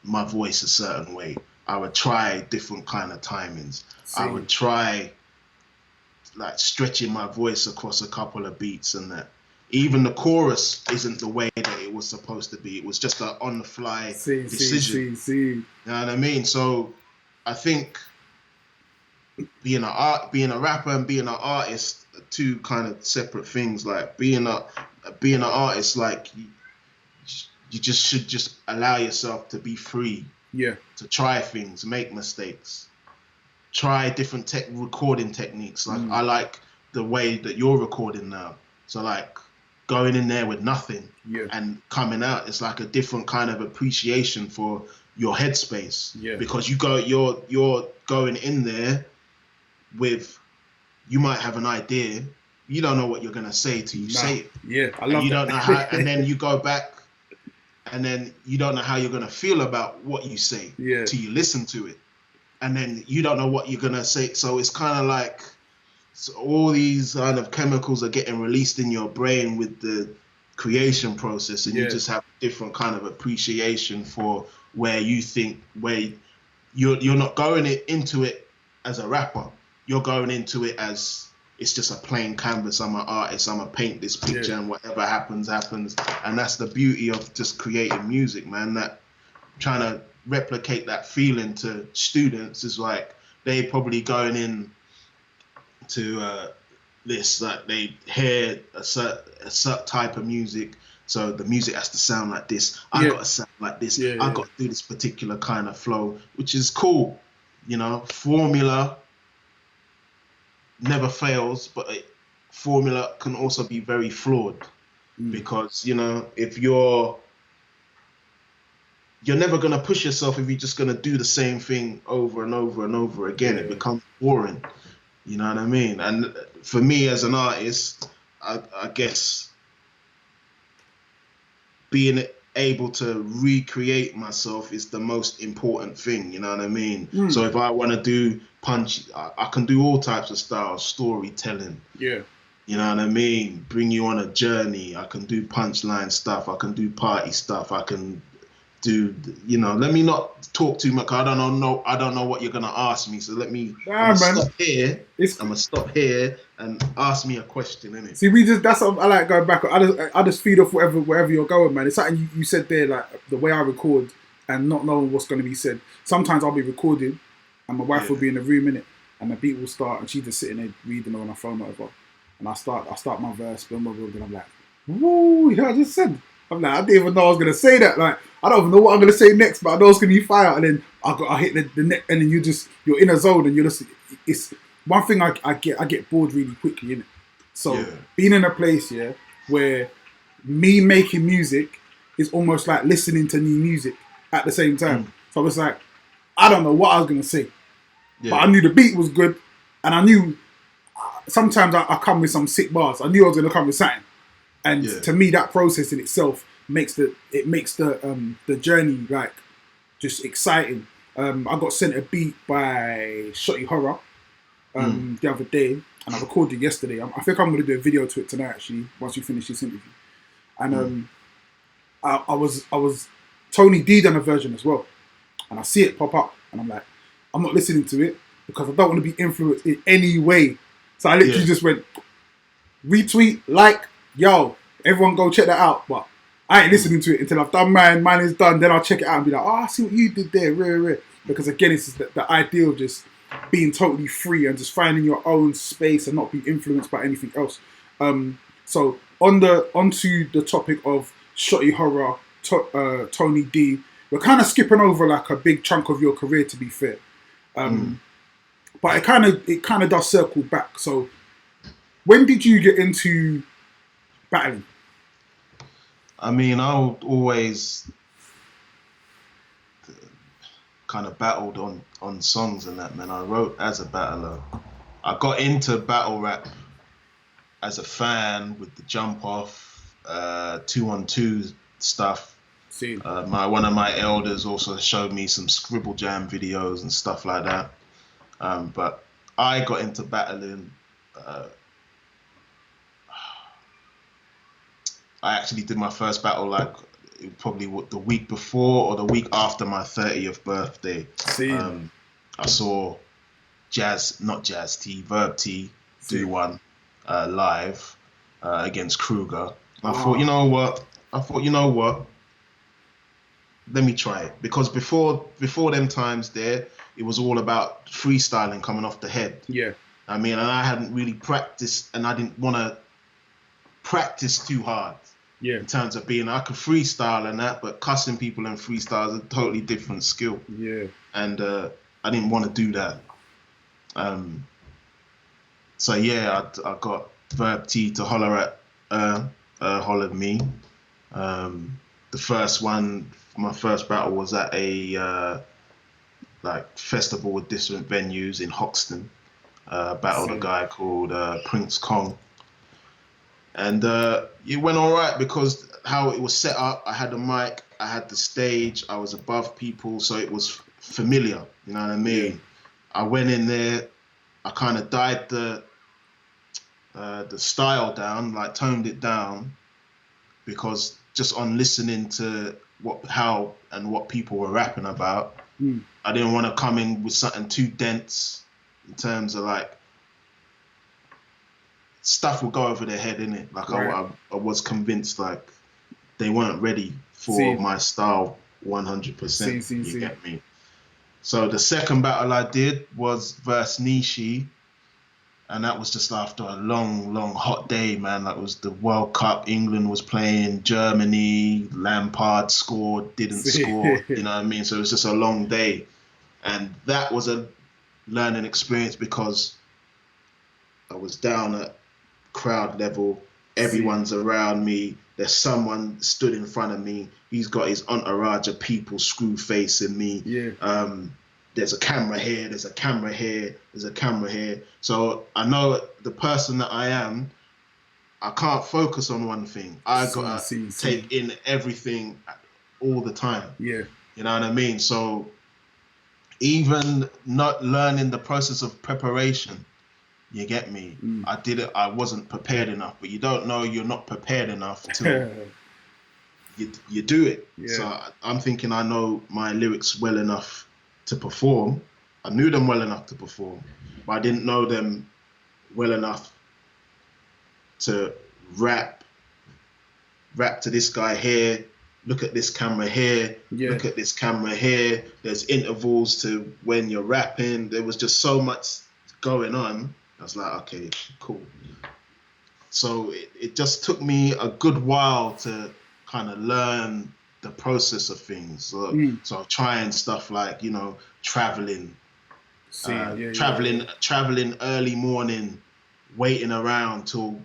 B: my voice a certain way. I would try different kind of timings. I would try like stretching my voice across a couple of beats, and that even the chorus isn't the way that it was supposed to be. It was just an on the fly decision. You know what I mean? So I think being a rapper and being an artist are two kind of separate things. Like being an artist, like you just should just allow yourself to be free.
A: Yeah.
B: To try things, make mistakes, try different recording techniques. Like I like the way that you're recording now. So like going in there with nothing and coming out, it's like a different kind of appreciation for your headspace. Yeah. Because you're going in there with, you might have an idea, you don't know what you're gonna say till you say it.
A: Yeah, I love that.
B: Don't know how, and then you go back, and then you don't know how you're gonna feel about what you say till you listen to it, and then you don't know what you're gonna say. So it's kind of like, so all these kind of chemicals are getting released in your brain with the creation process, and you just have different kind of appreciation for where you think, where you're not going into it as a rapper. You're going into it as, it's just a plain canvas. I'm an artist. I'm gonna paint this picture, and whatever happens, happens. And that's the beauty of just creating music, man. That trying to replicate that feeling to students is like, they probably going in to this, like they hear a certain type of music, so the music has to sound like this. I got to sound like this. I got to do this particular kind of flow, which is cool. You know, formula never fails, but formula can also be very flawed, because, you know, if you're never going to push yourself if you're just going to do the same thing over and over and over again. It becomes boring. You know what I mean? And for me as an artist, I guess being able to recreate myself is the most important thing. You know what I mean? So if I want to do punch, I can do all types of styles, storytelling. Yeah. You know what I mean? Bring you on a journey. I can do punchline stuff. I can do party stuff. I can do, you know, let me not talk too much. I don't know what you're gonna ask me. So let me stop here. I'm gonna stop here and ask me a question, innit?
A: See, that's what I like going back. I just feed off wherever you're going, man. It's something you said there, like the way I record and not knowing what's going to be said. Sometimes I'll be recording and my wife will be in the room, innit, and the beat will start and she's just sitting there reading on her phone or whatever. And I start my verse, and I'm like, woo, you know what I just said? I'm like, I didn't even know I was going to say that. Like, I don't even know what I'm going to say next, but I know it's going to be fire. And then I hit the neck, and then you're in a zone, and you're just, it's one thing I get bored really quickly, innit? So being in a place, where me making music is almost like listening to new music at the same time. So it's like, I don't know what I was going to say, but I knew the beat was good, and I knew sometimes I come with some sick bars. I knew I was going to come with something. And to me, that process in itself makes the journey like just exciting. I got sent a beat by Shotty Horror the other day, and I recorded it yesterday. I think I'm going to do a video to it tonight, actually, once we finish this interview. And I was Tony D done a version as well, and I see it pop up, and I'm like, I'm not listening to it because I don't want to be influenced in any way. So I literally just went retweet, like, yo, everyone go check that out. But I ain't listening to it until I've done mine. Mine is done. Then I'll check it out and be like, oh, I see what you did there. Rare. Because again, it's the idea of just being totally free and just finding your own space and not being influenced by anything else. So onto the topic of Shotty Horror, Tony D. We're kind of skipping over like a big chunk of your career, to be fair. But it kind of does circle back. So when did you get into battling?
B: I mean, I would always kind of battled on songs and that, man. I wrote as a battler. I got into battle rap as a fan with the jump off, 2-on-2 stuff. One of my elders also showed me some Scribble Jam videos and stuff like that. But I got into battling. I actually did my first battle like probably the week before or the week after my 30th birthday. I saw Verb T do one live against Kruger. I thought, you know what? Let me try it, because before them times there, it was all about freestyling coming off the head.
A: Yeah.
B: I mean, and I hadn't really practiced, and I didn't want to practice too hard.
A: Yeah.
B: In terms of being, I could freestyle and that, but cussing people in freestyle is a totally different skill.
A: Yeah.
B: And I didn't want to do that. So yeah, I got Verb T to holler at me. The first one, my first battle was at a like festival with different venues in Hoxton. Battled a guy called Prince Kong. And it went all right because how it was set up, I had a mic, I had the stage, I was above people, so it was familiar, you know what I mean? Yeah. I went in there, I kind of dialed the style down, like toned it down, because just on listening to how and what people were rapping about, I didn't want to come in with something too dense in terms of like, stuff would go over their head, innit? Like right. I was convinced like they weren't ready for my style 100%. You get me? So the second battle I did was versus Nishi, and that was just after a long hot day, man. That was the World Cup. England was playing, Germany, Lampard scored, didn't score. You know what I mean? So it was just a long day, and that was a learning experience because I was down at crowd level, everyone's around me, there's someone stood in front of me, he's got his entourage of people screw facing me. There's a camera here, there's a camera here, there's a camera here. So I know the person that I am, I can't focus on one thing. I gotta take in everything all the time. You know what I mean? So even not learning the process of preparation, you get me? I wasn't prepared enough, but you don't know you're not prepared enough till you do it. So I'm thinking I know my lyrics well enough to perform. I knew them well enough to perform, but I didn't know them well enough to rap to this guy here, look at this camera here, look at this camera here. There's intervals to when you're rapping. There was just so much going on. I was like, okay, cool. So it just took me a good while to kind of learn the process of things. So trying stuff like, you know, traveling early morning, waiting around till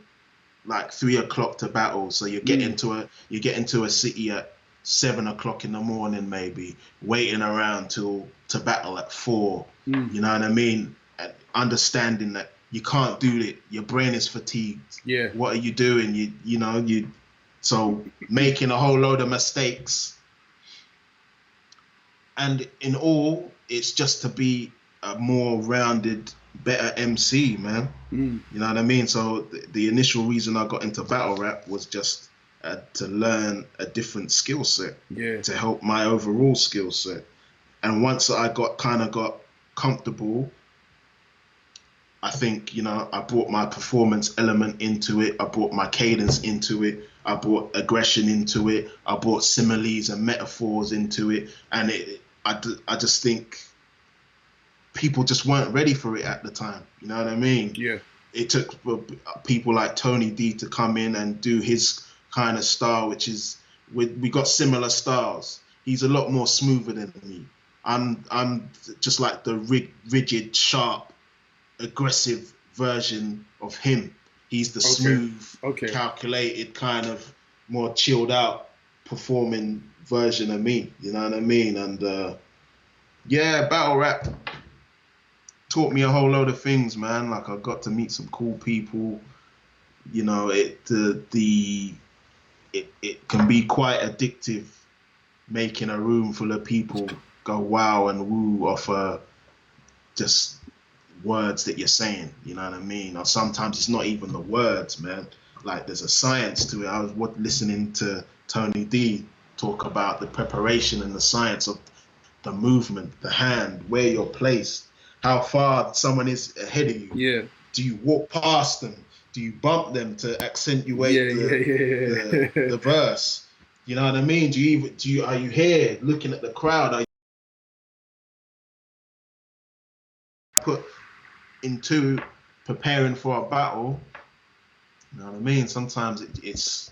B: like 3 o'clock to battle. So you get into a city at 7 o'clock in the morning, maybe waiting around to battle at 4. You know what I mean? And understanding that you can't do it. Your brain is fatigued. What are you doing? So making a whole load of mistakes. And in all, it's just to be a more rounded, better MC, man. You know what I mean? So the initial reason I got into battle rap was just to learn a different skill set, to help my overall skill set. And once I got comfortable, I think, you know, I brought my performance element into it. I brought my cadence into it. I brought aggression into it. I brought similes and metaphors into it. And I just think people just weren't ready for it at the time. You know what I mean? It took people like Tony D to come in and do his kind of style, which is, we got similar styles. He's a lot more smoother than me. I'm just like the rigid, sharp, aggressive version of him. He's the smooth, calculated, kind of more chilled out performing version of me. You know what I mean? And Yeah, battle rap taught me a whole load of things, man. Like I got to meet some cool people. You know, it can be quite addictive making a room full of people go wow and woo off just words that you're saying. You know what I mean? Or sometimes it's not even the words, man. Like there's a science to it. I was listening to Tony D talk about the preparation and the science of the movement, the hand, where you're placed, how far someone is ahead of you.
A: Yeah.
B: Do you walk past them? Do you bump them to accentuate
A: Yeah.
B: the verse? You know what I mean? Are you here looking at the crowd? Are you put into preparing for a battle? You know what I mean? Sometimes it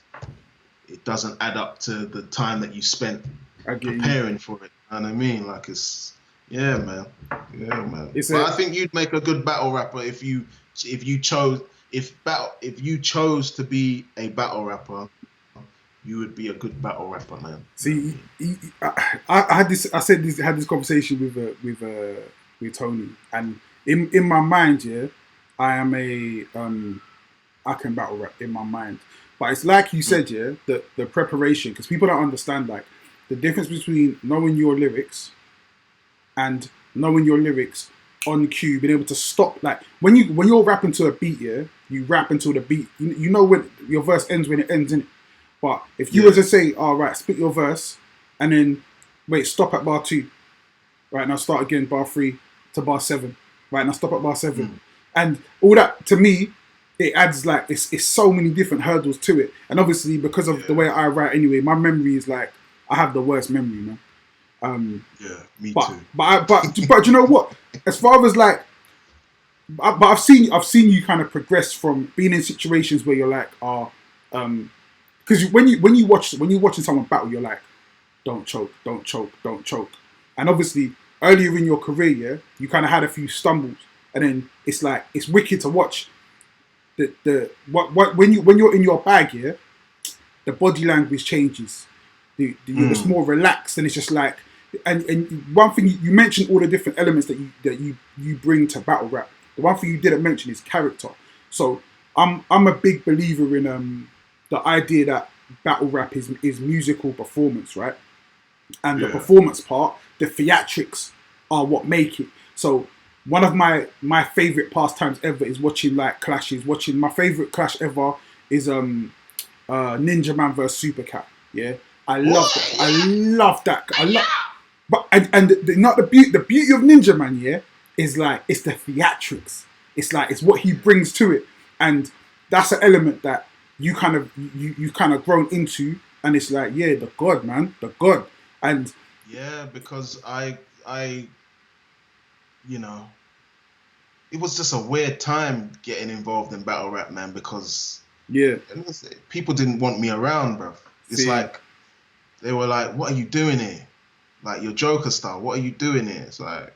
B: doesn't add up to the time that you spent
A: I get you.
B: preparing for it. You know what I mean? Like yeah, man. Yeah, man.
A: It's
B: But I think you'd make a good battle rapper if you chose if you chose to be a battle rapper, you would be a good battle rapper, man.
A: See, I had this. I said this. Had this conversation with Tony, and in my mind, yeah, I am a I can battle rap in my mind, but it's like you said, yeah, the preparation, because people don't understand like the difference between knowing your lyrics and knowing your lyrics on cue, being able to stop. Like when you're rapping to a beat, yeah, you rap until the beat. You know when your verse ends when it ends, in it. But if you were to say, "All right, spit your verse," and then wait, stop at bar 2, right now start again bar 3 to bar 7, right now stop at bar 7, and all that to me, it adds like it's so many different hurdles to it, and obviously because of the way I write anyway, my memory is like I have the worst memory, man.
B: Yeah, me
A: But
B: too.
A: but you know what? As far as like, but I've seen you kind of progress from being in situations where you're like, because when you watching someone battle, you're like, don't choke, don't choke, don't choke. And obviously earlier in your career, yeah, you kind of had a few stumbles, and then it's like it's wicked to watch the what when you're in your bag, yeah, the body language changes. You're just more relaxed, and it's just like, and one thing you mentioned all the different elements that you bring to battle rap. The one thing you didn't mention is character. So I'm a big believer in the idea that battle rap is musical performance, right? And the performance part, the theatrics are what make it. So one of my favorite pastimes ever is watching like clashes. Watching my favorite clash ever is Ninja Man versus Super Cat. Yeah, I love that. I love that. I love, but not the beauty of Ninja Man. Yeah, is like it's the theatrics. It's like it's what he brings to it, and that's an element that you kind of grown into, and it's like yeah, the god, man, the god, and
B: Yeah, because I you know, it was just a weird time getting involved in battle rap, man, because
A: yeah,
B: people didn't want me around, bro. It's
A: see,
B: like they were like, "What are you doing here? Like you're Joker Starr. What are you doing here?" It's like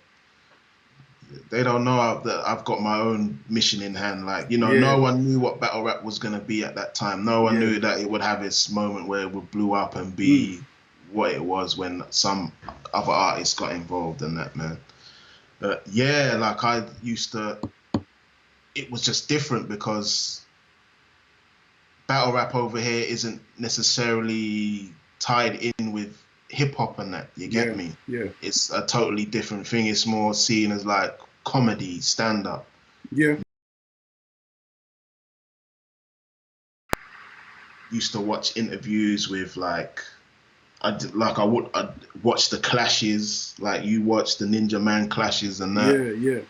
B: they don't know that I've got my own mission in hand. Like
A: yeah,
B: no one knew what battle rap was gonna be at that time. No one
A: yeah,
B: knew that it would have its moment where it would blew up and
A: mm,
B: be what it was when some other artists got involved in that, man. But yeah, like I used to. It was just different because battle rap over here isn't necessarily tied in with hip hop and that. You get
A: yeah,
B: me?
A: yeah,
B: It's a totally different thing. It's more seen as like comedy, stand up.
A: yeah,
B: Used to watch interviews with like I'd watch the clashes, like you watch the Ninja Man clashes and that.
A: yeah, yeah.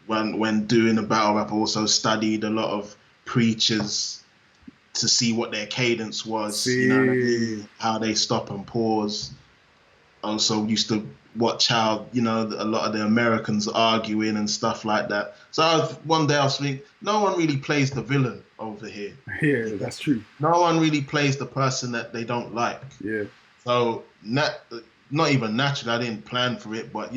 B: When doing a battle rap, I also studied a lot of preachers to see what their cadence was, you know what I
A: See,
B: mean? How they stop and pause. Also used to watch how, a lot of the Americans arguing and stuff like that. So one day I was thinking, no one really plays the villain over here.
A: yeah, that's true.
B: No one really plays the person that they don't like.
A: Yeah,
B: So not even naturally, I didn't plan for it, but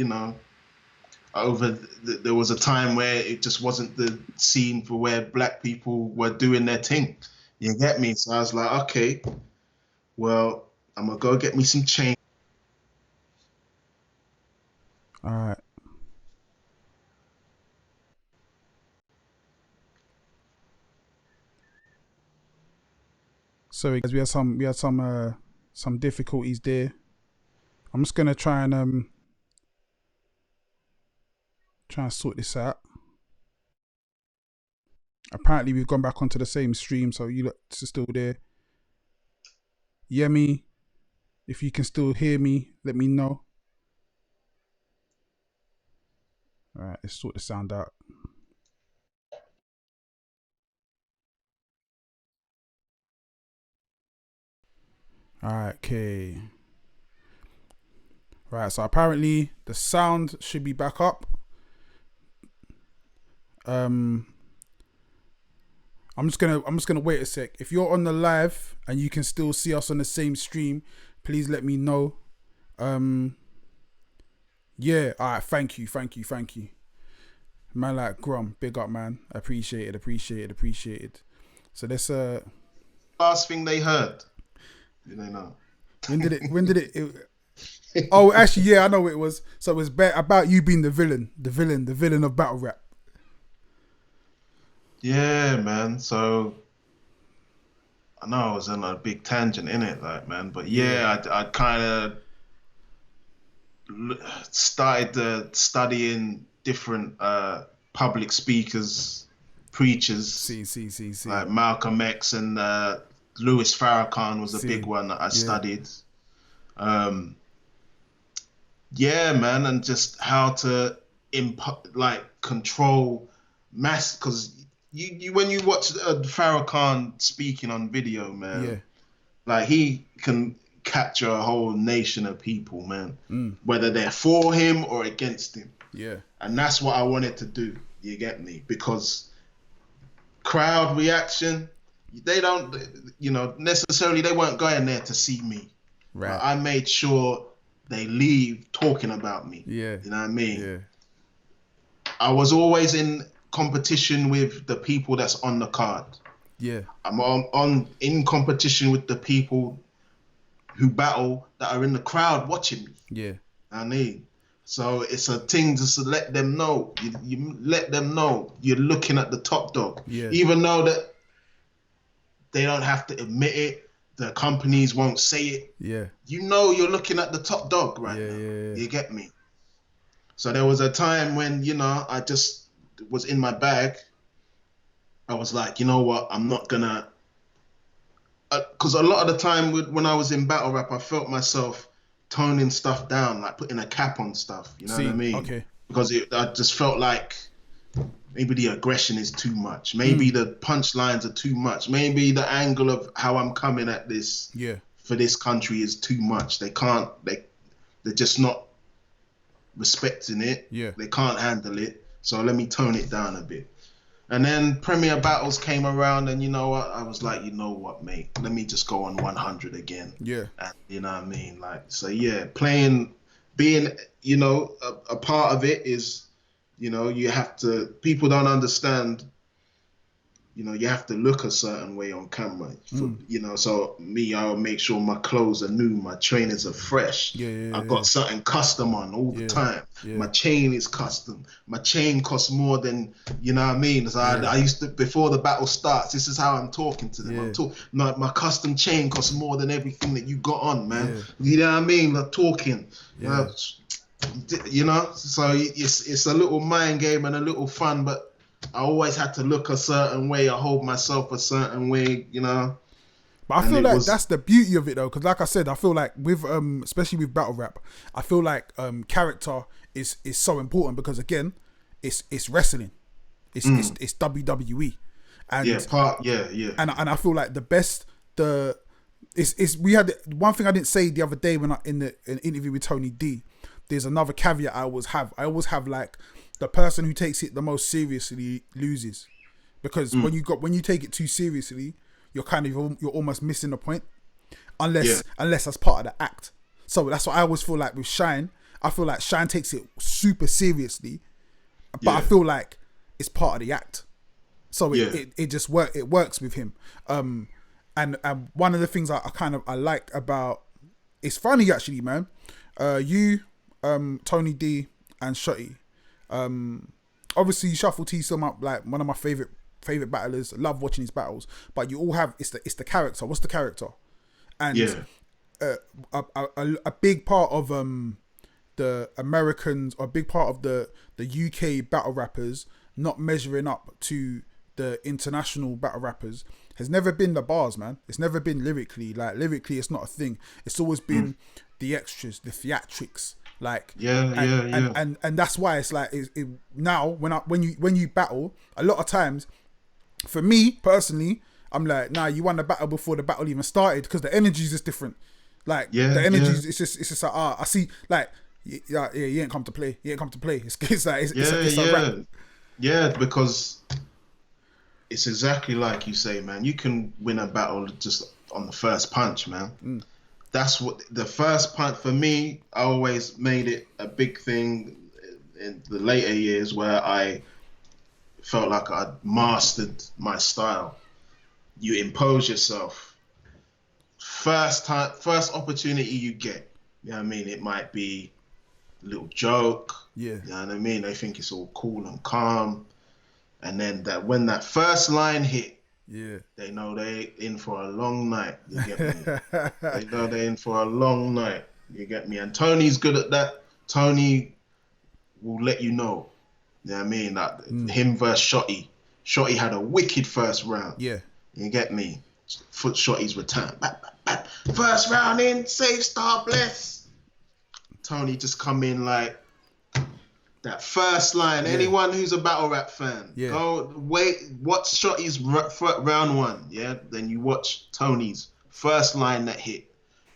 B: there was a time where it just wasn't the scene for where black people were doing their thing. You get me? So I was like, okay, well, I'm gonna go get me some change.
A: All right. Sorry, guys. We had some difficulties there. I'm just gonna try and sort this out. Apparently, we've gone back onto the same stream, so you lot are still there. Yemi, if you can still hear me, let me know. All right, let's sort the sound out. All right, okay. Right, so apparently the sound should be back up. I'm just gonna wait a sec. If you're on the live and you can still see us on the same stream, please let me know. Yeah, all right, thank you. Man like Grum, big up, man. Appreciate it. So let's
B: Last thing they heard. You know.
A: when did it oh, actually, yeah, I know what it was. So it was about you being the villain of battle rap.
B: Yeah, man. So I know I was on a big tangent in it, like, man. But yeah, I kind of started studying different public speakers, preachers, like Malcolm X and Louis Farrakhan was a big one that I studied. Yeah, man, and just how to control mass, because you when you watch Farrakhan speaking on video, man, like he can capture a whole nation of people, man, whether they're for him or against him.
A: Yeah,
B: and that's what I wanted to do. You get me? Because crowd reaction, they don't, necessarily they weren't going there to see me.
A: Right.
B: But I made sure they leave talking about me.
A: Yeah.
B: You know what I mean?
A: Yeah.
B: I was always in competition with the people that's on the card.
A: Yeah.
B: I'm in competition with the people who battle that are in the crowd watching me.
A: Yeah.
B: I mean, so it's a thing just to let them know. You let them know you're looking at the top dog.
A: Yeah.
B: Even though that they don't have to admit it, the companies won't say it.
A: Yeah.
B: You know you're looking at the top dog right now.
A: Yeah.
B: You get me? So there was a time when, I just was in my bag. I was like, you know what? I'm not gonna... Because a lot of the time when I was in battle rap, I felt myself toning stuff down, like putting a cap on stuff. You know what I mean?
A: Okay.
B: Because I just felt like maybe the aggression is too much. Maybe the punchlines are too much. Maybe the angle of how I'm coming at this for this country is too much. They're just not respecting it.
A: Yeah.
B: They can't handle it. So let me tone it down a bit. And then Premier Battles came around, and you know what? I was like, you know what, mate? Let me just go on 100 again.
A: Yeah.
B: And you know what I mean? Like, so yeah, being, a part of it is, you have to, people don't understand, you have to look a certain way on camera. So me, I'll make sure my clothes are new, my trainers are fresh. I've got something custom on all the time. My chain is custom. My chain costs more than, you know what I mean? So I used to, before the battle starts, this is how I'm talking to them. My custom chain costs more than everything that you got on, man. You know what I mean? Like talking. So it's a little mind game and a little fun, but I always had to look a certain way. I hold myself a certain way, But
A: I feel like that's the beauty of it, though, because like I said, I feel like with especially with battle rap, I feel like character is so important, because again, it's wrestling, it's WWE, and and I feel like the best we had one thing I didn't say the other day when in an interview with Tony D. There's another caveat I always have like, the person who takes it the most seriously loses, because when you take it too seriously, you're almost missing the point, unless that's part of the act. So that's what I always feel like with Shine. I feel like Shine takes it super seriously, but I feel like it's part of the act. So it just works with him. And one of the things I like about, it's funny actually, man. You, Tony D, and Shotty. Obviously, Shuffle T still like one of my favorite battlers. I love watching his battles, but you all have it's the character. What's the character? And a big part of the Americans, or a big part of the UK battle rappers not measuring up to the international battle rappers has never been the bars, man. It's never been lyrically. Like lyrically, it's not a thing. It's always been the extras, the theatrics. Like and that's why it's like now when you battle, a lot of times, for me personally, I'm like, nah, you won the battle before the battle even started, because the energy is just different. Like the energy, it's just like I see, like you ain't come to play. You ain't come to play. It's like it's a rap.
B: Yeah, because it's exactly like you say, man. You can win a battle just on the first punch, man. That's what the first punch for me. I always made it a big thing in the later years where I felt like I'd mastered my style. You impose yourself. First opportunity you get. You know what I mean? It might be a little joke.
A: Yeah.
B: You know what I mean? They think it's all cool and calm. And then when that first line hit, they know they in for a long night. You get me? They know they in for a long night. You get me? And Tony's good at that. Tony will let you know. You know what I mean? Like him versus Shotty. Shotty had a wicked first round. Yeah. You get me? Foot Shotty's return. First round in, save star bless. Tony just come in like that first line. Anyone who's a battle rap fan, go watch Shotty's round one. Yeah, then you watch Tony's first line that hit.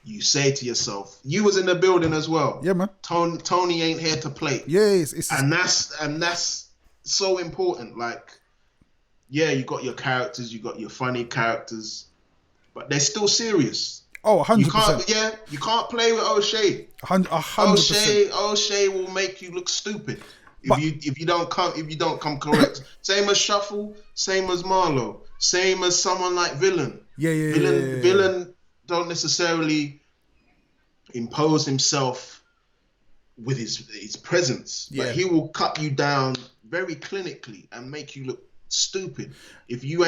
B: You say to yourself, you was in the building as well.
A: Yeah, man.
B: Tony ain't here to play.
A: Yeah,
B: and that's so important. Like, yeah, you got your characters, you got your funny characters, but they're still serious.
A: Oh, 100%.
B: You can't play with O'Shea.
A: 100%.
B: O'Shea will make you look stupid if you don't come correct. Same as Shuffle, same as Marlo, same as someone like Villain. Villain don't necessarily impose himself with his presence, but he will cut you down very clinically and make you look stupid if you're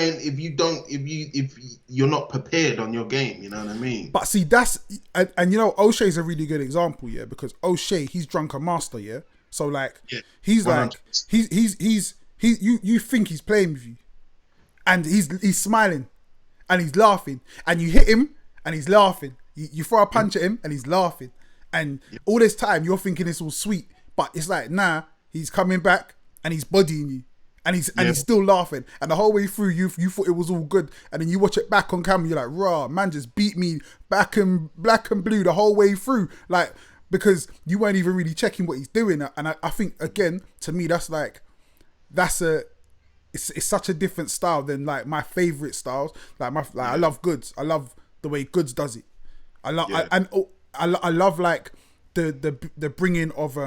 B: not prepared on your game. You know what I mean?
A: But see, that's and you know, O'Shea's a really good example, because O'Shea, he's drunken master, so like he's 100%. Like you think he's playing with you, and he's smiling and he's laughing, and you hit him and he's laughing, you throw a punch at him and he's laughing, and all this time you're thinking it's all sweet, but it's like, nah, he's coming back and he's bodying you. And he's still laughing, and the whole way through you thought it was all good, and then you watch it back on camera, you're like, raw, man just beat me black and blue the whole way through, like, because you weren't even really checking what he's doing. And I think, again, to me, it's such a different style than like my favorite styles. I love Goods. I love the way Goods does it. I love like the bringing of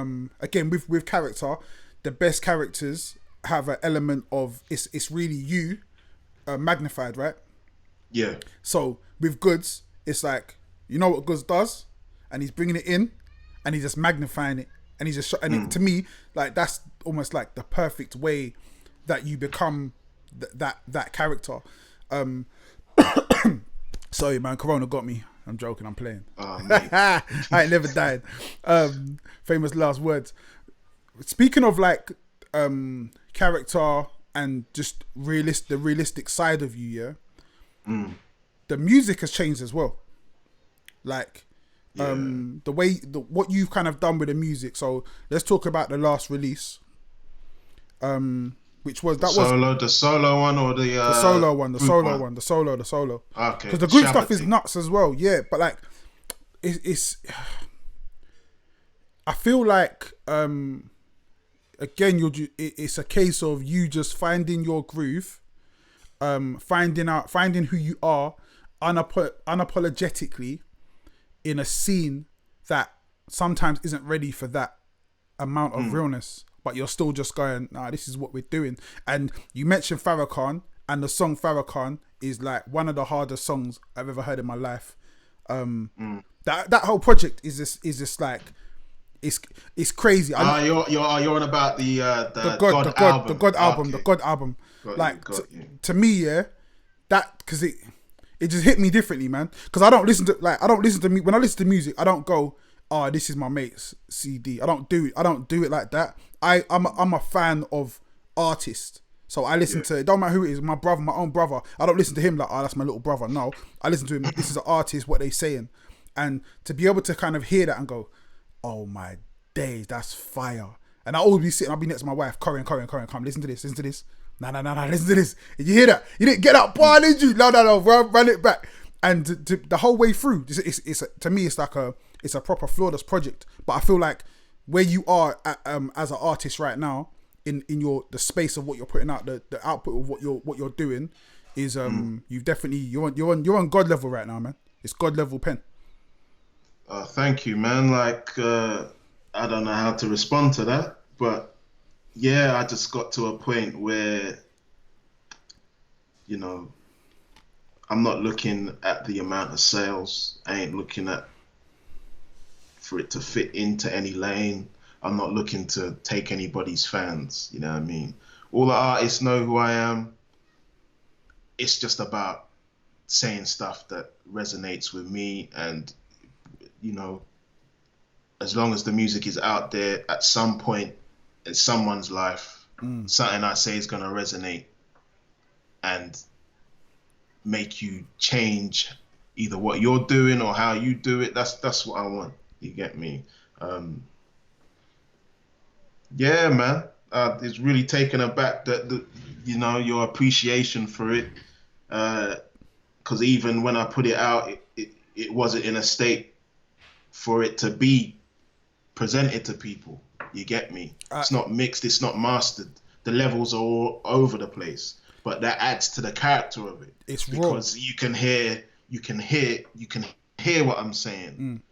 A: again with character. The best characters have an element of it's really you magnified, right? Yeah. So with Goods, it's like, you know what Goods does, and he's bringing it in, and he's just magnifying it, and he's just and to me, like, that's almost like the perfect way that you become that character. Sorry, man, Corona got me. I'm joking. I'm playing. I ain't never died. Famous last words. Speaking of like character and just the realistic side of you, the music has changed as well. Like what you've kind of done with the music. So let's talk about the last release. Which was the solo one or the solo one. Okay. Because the group stuff is nuts as well. Yeah, but like it's I feel like again, it's a case of you just finding your groove, finding who you are unapologetically in a scene that sometimes isn't ready for that amount of realness, but you're still just going, nah, this is what we're doing. And you mentioned Farrakhan, and the song Farrakhan is like one of the hardest songs I've ever heard in my life. That whole project is just like, it's crazy.
B: You're on about the
A: the
B: album.
A: God album,
B: Okay.
A: the God album.
B: Got you.
A: To me, yeah, that because it just hit me differently, man. Because I don't listen to when I listen to music, I don't go, oh, this is my mate's CD. I don't do it like that. I'm a fan of artists. So I listen to, it don't matter who it is, my brother, my own brother. I don't listen to him like, oh, that's my little brother. No, I listen to him. This is an artist, what they saying. And to be able to kind of hear that and go, oh my days, that's fire. And I always be sitting, I'll be next to my wife, Corinne, come, listen to this. No, listen to this. Did you hear that? You didn't get that bar, did you? No, run it back. And the whole way through, it's to me, it's like it's a proper flawless project. But I feel like where you are as an artist right now, in the space of what you're putting out, the output of what you're doing is you've definitely you're on God level right now, man. It's God level pen.
B: Thank you, man. Like I don't know how to respond to that, but yeah, I just got to a point where, you know, I'm not looking at the amount of sales. I ain't looking at for it to fit into any lane. I'm not looking to take anybody's fans, you know what I mean? All the artists know who I am. It's just about saying stuff that resonates with me, and, you know, as long as the music is out there, at some point in someone's life, something I say is going to resonate and make you change either what you're doing or how you do it. That's what I want. You get me? Yeah, man. It's really taken aback that you know, your appreciation for it. Because even when I put it out, it wasn't in a state for it to be presented to people. You get me? It's not mixed. It's not mastered. The levels are all over the place. But that adds to the character of it.
A: It's
B: because
A: raw.
B: you can hear what I'm saying.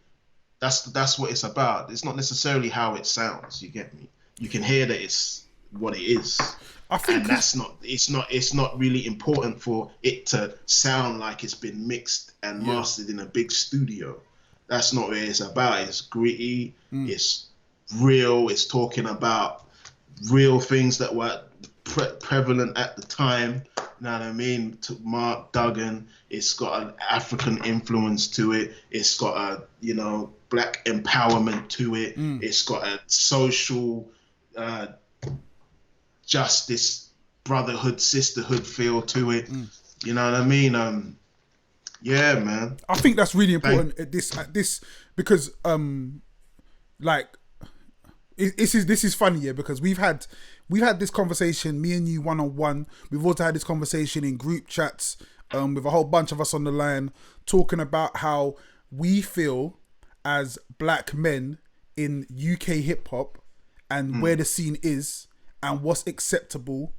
B: That's what it's about. It's not necessarily how it sounds. You get me? You can hear that it's what it is.
A: I think,
B: and it's not really important for it to sound like it's been mixed and mastered in a big studio. That's not what it's about. It's gritty. It's real. It's talking about real things that were prevalent at the time. You know what I mean? To Mark Duggan, it's got an African influence to it. It's got a, you know, black empowerment to it. It's got a social justice, brotherhood, sisterhood feel to it. You know what I mean? Yeah, man.
A: I think that's really important at this because like this is funny, yeah, because we've had this conversation, me and you one-on-one. We've also had this conversation in group chats with a whole bunch of us on the line, talking about how we feel as black men in UK hip hop and where the scene is and what's acceptable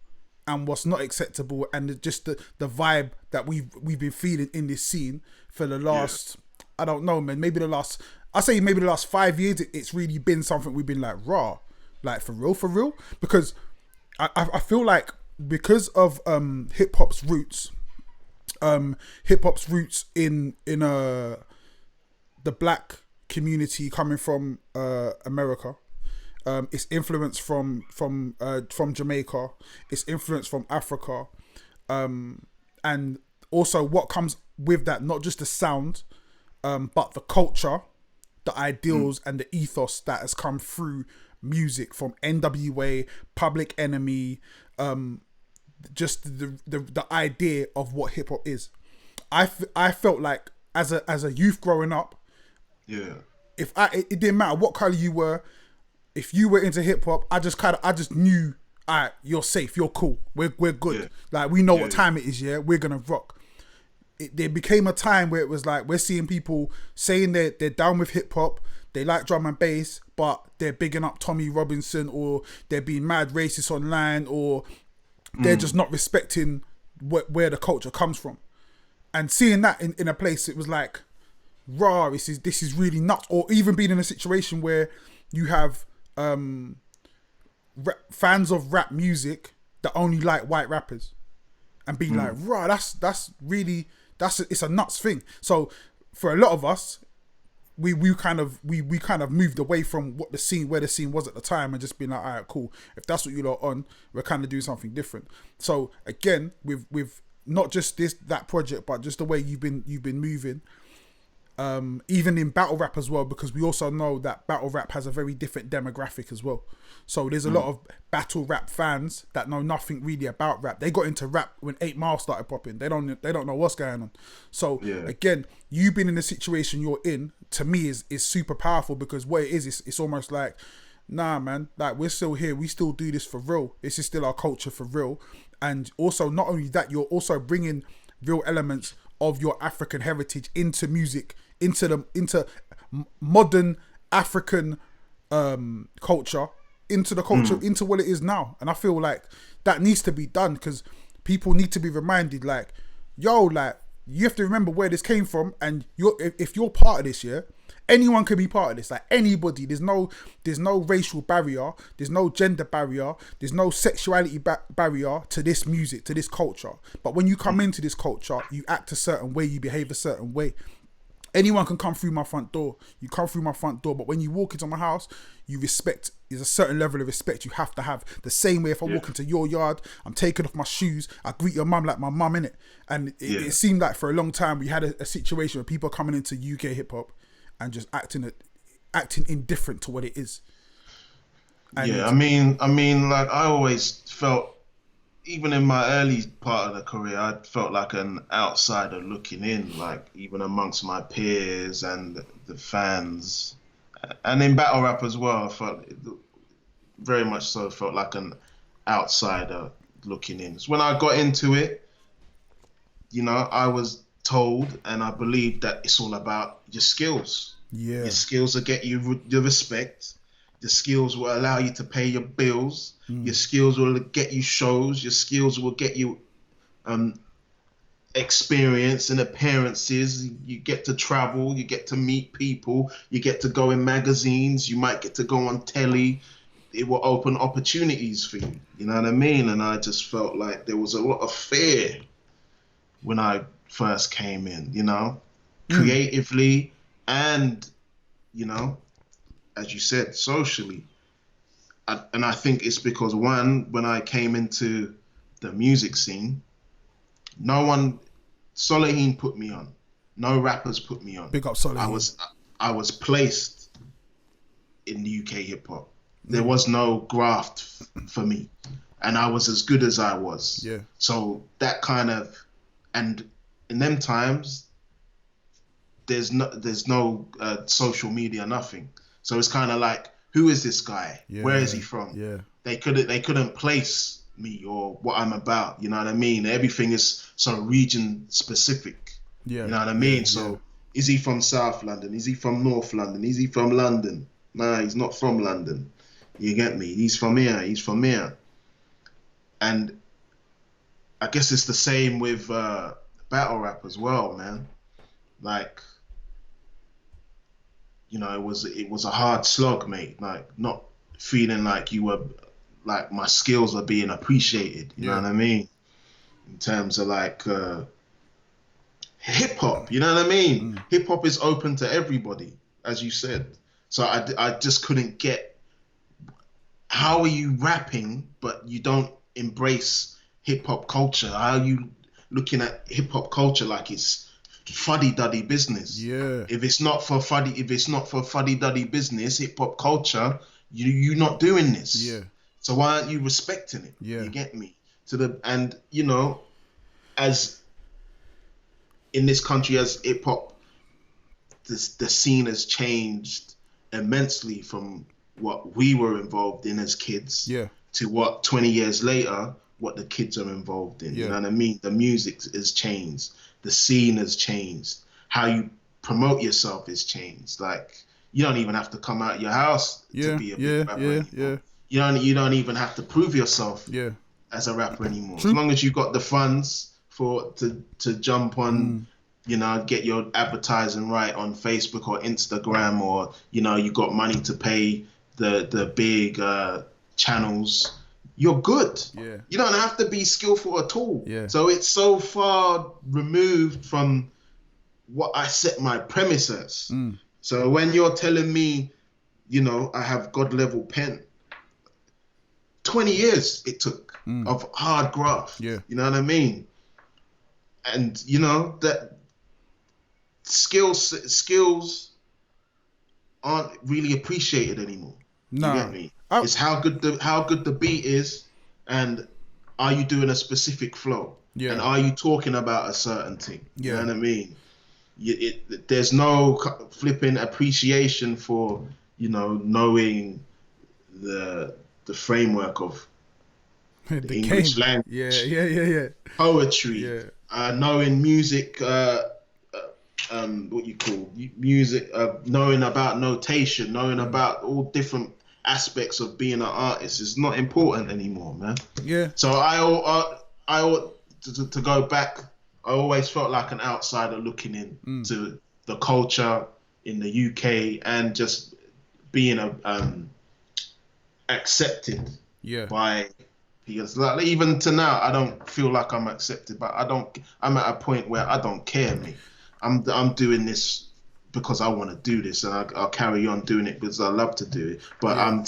A: and what's not acceptable, and just the vibe that we've been feeling in this scene for the last, I don't know, man, maybe the last 5 years. It's really been something we've been like, raw, like for real, because I feel like because of hip hop's roots in the black community coming from America. It's influence from Jamaica. It's influence from Africa, and also what comes with that, not just the sound, but the culture, the ideals, and the ethos that has come through music from NWA, Public Enemy, just the idea of what hip hop is. I felt like as a youth growing up, it didn't matter what color you were. If you were into hip hop, I just knew, alright, you're safe, you're cool, we're good. Yeah. Like, we know what time it is, we're gonna rock. There became a time where it was like, we're seeing people saying they're down with hip hop, they like drum and bass, but they're bigging up Tommy Robinson, or they're being mad racist online, or they're just not respecting where the culture comes from. And seeing that in a place, it was like, raw, this is really nuts. Or even being in a situation where you have fans of rap music that only like white rappers, and being like, raw, it's a nuts thing. So for a lot of us, we kind of moved away from where the scene was at the time, and just been like, all right, cool. If that's what you lot on, we're kind of doing something different. So again, with not just that project, but just the way you've been moving. Even in battle rap as well, because we also know that battle rap has a very different demographic as well. So there's a lot of battle rap fans that know nothing really about rap. They got into rap when 8 Mile started popping. They don't know what's going on. So again, you being in the situation you're in, to me is super powerful, because what it is, it's almost like, nah, man, like we're still here. We still do this for real. This is still our culture for real. And also, not only that, you're also bringing real elements of your African heritage into music, into modern African culture, into the culture, into what it is now. And I feel like that needs to be done, because people need to be reminded, like, yo, like, you have to remember where this came from, and if you're part of this, anyone can be part of this, like anybody. There's no racial barrier, there's no gender barrier, there's no sexuality barrier to this music, to this culture. But when you come into this culture, you act a certain way, you behave a certain way. Anyone can come through my front door. You come through my front door, but when you walk into my house, you respect. There's a certain level of respect you have to have. The same way if I walk into your yard, I'm taking off my shoes, I greet your mum like my mum, innit? And it seemed like for a long time we had a situation where people are coming into UK hip hop and just acting indifferent to what it is. And
B: I mean, like, I always felt, even in my early part of the career, I felt like an outsider looking in, like even amongst my peers and the fans, and in battle rap as well. I felt very much so. Felt like an outsider looking in. So when I got into it, I was told, and I believed, that it's all about your skills. Your skills will get you the respect. The skills will allow you to pay your bills. Your skills will get you shows. Your skills will get you experience and appearances. You get to travel. You get to meet people. You get to go in magazines. You might get to go on telly. It will open opportunities for you. You know what I mean? And I just felt like there was a lot of fear when I first came in, creatively and, as you said, socially. And I think it's because, one, when I came into the music scene, Solaheen put me on. No rappers put me on.
A: Big up Solaheen.
B: I was placed in the UK hip hop. There was no graft for me, and I was as good as I was.
A: Yeah.
B: So that kind of, and in them times, there's no social media, nothing. So it's kind of like, who is this guy? Where is he from?
A: Yeah.
B: They couldn't place me or what I'm about. You know what I mean? Everything is so region specific.
A: Yeah.
B: You know what I mean?
A: Yeah.
B: So is he from South London? Is he from North London? Is he from London? Nah, he's not from London. You get me? He's from here. He's from here. And I guess it's the same with battle rap as well, man. Like, it was a hard slog, mate. Like, not feeling like my skills were being appreciated. You know what I mean? In terms of like hip hop, you know what I mean? Hip hop is open to everybody, as you said. So I just couldn't get, how are you rapping but you don't embrace hip hop culture? How are you looking at hip hop culture like it's fuddy-duddy business?
A: Yeah.
B: If it's not for fuddy-duddy business, hip hop culture, you're not doing this.
A: Yeah.
B: So why aren't you respecting it?
A: Yeah.
B: You get me? As in this country, as hip hop, the scene has changed immensely from what we were involved in as kids to what 20 years later, what the kids are involved in. You know what I mean? The music has changed. The scene has changed. How you promote yourself has changed. Like, you don't even have to come out of your house to be a big rapper anymore. You don't even have to prove yourself as a rapper anymore. True. As long as you got the funds to jump on, get your advertising right on Facebook or Instagram, or you got money to pay the big channels, you're good. Yeah. You don't have to be skillful at all. Yeah. So it's so far removed from what I set my premise as. So when you're telling me, I have God level pen, 20 years it took of hard graft.
A: Yeah.
B: You know what I mean? And that skills aren't really appreciated anymore. You
A: Nah.
B: get me? It's how good the beat is, and are you doing a specific flow?
A: Yeah.
B: And are you talking about a certain thing? You know
A: Yeah.
B: what I mean? There's no flipping appreciation for knowing the framework of the
A: The
B: English
A: game. Yeah.
B: language,
A: Yeah. Yeah. Yeah.
B: poetry,
A: Yeah.
B: knowing music, what you call music, knowing about notation, knowing about all different aspects of being an artist is not important anymore, man.
A: Yeah.
B: So to go back, I always felt like an outsider looking into the culture in the UK and just being accepted
A: Yeah.
B: by, because like, even to now I don't feel like I'm accepted, but I'm at a point where I don't care, me. I'm doing this because I want to do this, and I'll carry on doing it because I love to do it. But
A: Yeah.
B: I'm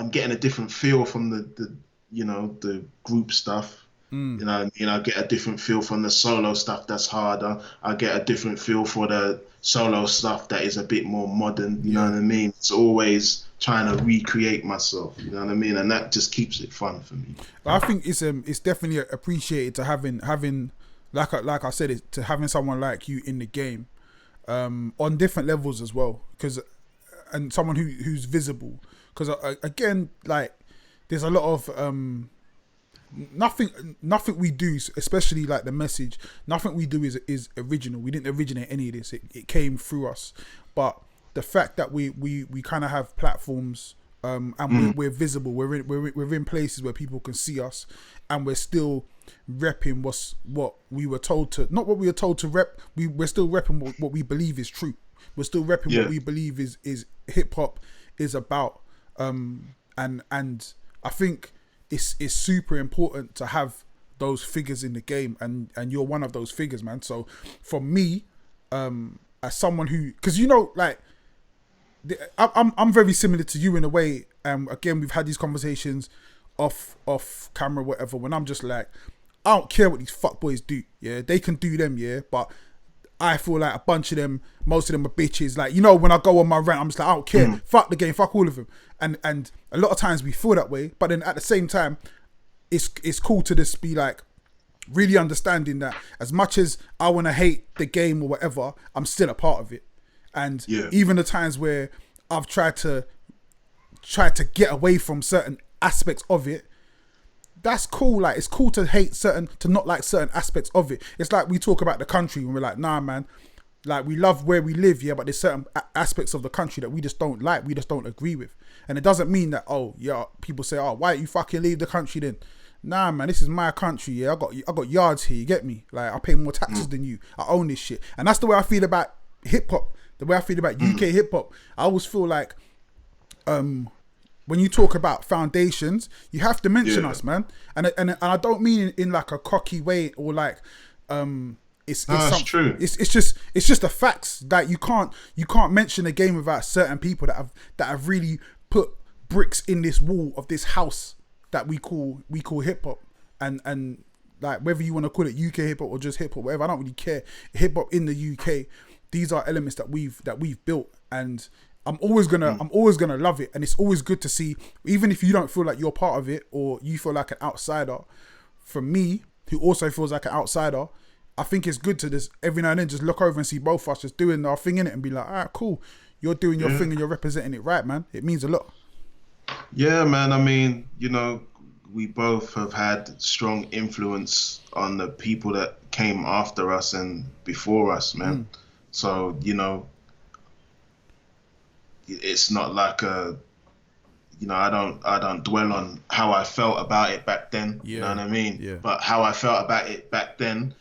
B: getting a different feel from the group stuff. You know what I mean? I get a different feel from the solo stuff that's harder. I get a different feel for the solo stuff that is a bit more modern. You know what I mean? It's always trying to recreate myself. You know what I mean? And that just keeps it fun for me.
A: I think it's definitely appreciated to having like I said, to having someone like you in the game, on different levels as well, and someone who's visible, because again, like, there's a lot of nothing we do, especially like the message, nothing we do is original. We didn't originate any of this. It came through us. But the fact that we kind of have platforms, and we're visible, we're in places where people can see us, and we're still repping what we were told to, not what we were told to rep. We're still repping what we believe is true. We're still repping what we believe is hip hop is about. And I think it's super important to have those figures in the game, and you're one of those figures, man. So for me, as someone who, because like, I'm very similar to you in a way. Again, we've had these conversations off camera, whatever. When I'm just like, I don't care what these fuckboys do. Yeah, they can do them. Yeah, but I feel like a bunch of them, most of them are bitches. Like, when I go on my rant, I'm just like, I don't care. Fuck the game. Fuck all of them. And a lot of times we feel that way. But then at the same time, it's cool to just be like, really understanding that as much as I want to hate the game or whatever, I'm still a part of it. And even the times where I've tried to get away from certain aspects of it, that's cool. Like, it's cool to not like certain aspects of it. It's like we talk about the country and we're like, nah, man, like, we love where we live, yeah, but there's certain aspects of the country that we just don't like, we just don't agree with. And it doesn't mean that, people say, why don't you fucking leave the country then? Nah, man, this is my country, yeah. I got yards here, you get me? Like, I pay more taxes than you. I own this shit. And that's the way I feel about hip hop. The way I feel about UK hip hop. I always feel like, when you talk about foundations, you have to mention us, man. And I don't mean in like a cocky way, or like, it's
B: true.
A: It's just the facts that you can't mention a game without certain people that have really put bricks in this wall of this house that we call hip hop. And like, whether you want to call it UK hip hop or just hip hop, whatever, I don't really care. Hip hop in the UK, these are elements that we've built, and I'm always gonna love it. And it's always good to see, even if you don't feel like you're part of it or you feel like an outsider. For me, who also feels like an outsider, I think it's good to just every now and then just look over and see both of us just doing our thing in it and be like, all right, cool, you're doing your thing and you're representing it right, man. It means a lot.
B: Yeah, man. I mean, we both have had strong influence on the people that came after us and before us, man. So, it's not like I don't dwell on how I felt about it back then. You know what I mean?
A: Yeah.
B: But how I felt about it back then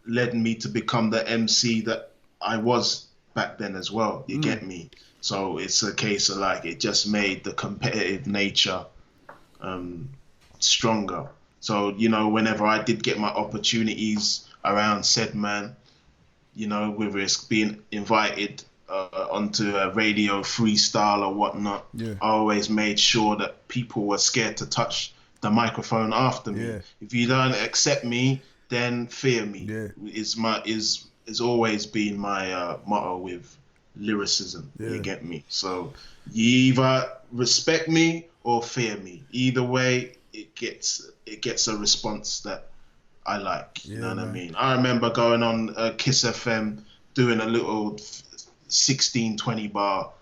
B: led me to become the MC that I was back then as well. You get me? So it's a case of like, it just made the competitive nature stronger. So, whenever I did get my opportunities around said man, whether it's being invited onto a radio freestyle or whatnot,
A: Yeah.
B: I always made sure that people were scared to touch the microphone after me.
A: Yeah.
B: If you don't accept me, then fear me.
A: Yeah.
B: Is always been my motto with lyricism.
A: Yeah.
B: You get me? So you either respect me or fear me. Either way, it gets a response that I like. You know what I mean? I remember going on Kiss FM doing a little 16-20 bar.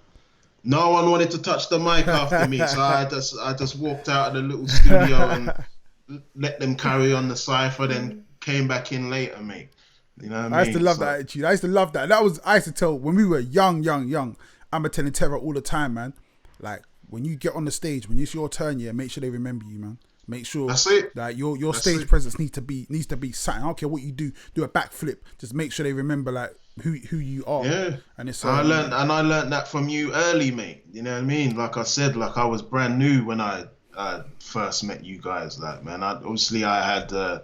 B: No one wanted to touch the mic after me, so I just walked out of the little studio and let them carry on the cipher, then came back in later, mate. You know what I mean?
A: I used to love that attitude. I used to love that. I used to tell when we were young. I'm telling Terra all the time, man. Like when you get on the stage, when it's your turn, yeah, make sure they remember you, man. Make sure
B: that's it.
A: That your stage presence needs to be something. I don't care what you do a backflip. Just make sure they remember like who you are. Yeah. And it's
B: I learned that from you early, mate. You know what I mean? Like I said, like I was brand new when I first met you guys. Like, man, I had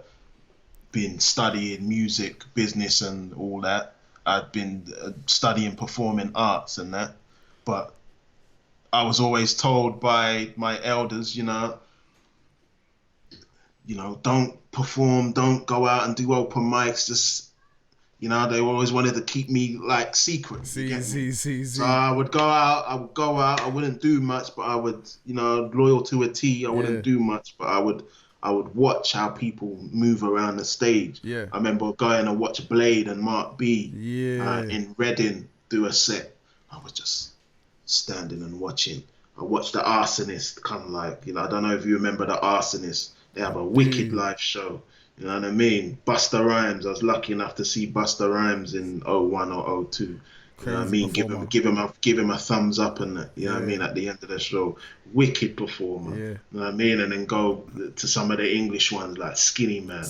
B: been studying music, business, and all that. I'd been studying performing arts and that, but I was always told by my elders, don't perform, don't go out and do open mics. Just, they always wanted to keep me like secret. So I would go out. I wouldn't do much, but I would, loyal to a T. I wouldn't do much, but I would watch how people move around the stage. Yeah. I remember going to watch Blade and Mark B in Reading do a set. I was just standing and watching. I watched the Arsonist come I don't know if you remember the Arsonist. They have a wicked live show. You know what I mean? Busta Rhymes. I was lucky enough to see Busta Rhymes in 01 or 02. You know what I mean? Give him a thumbs up and that. You know what I mean? At the end of the show, wicked performer. Yeah. You know what I mean? And then go to some of the English ones like Skinny Man.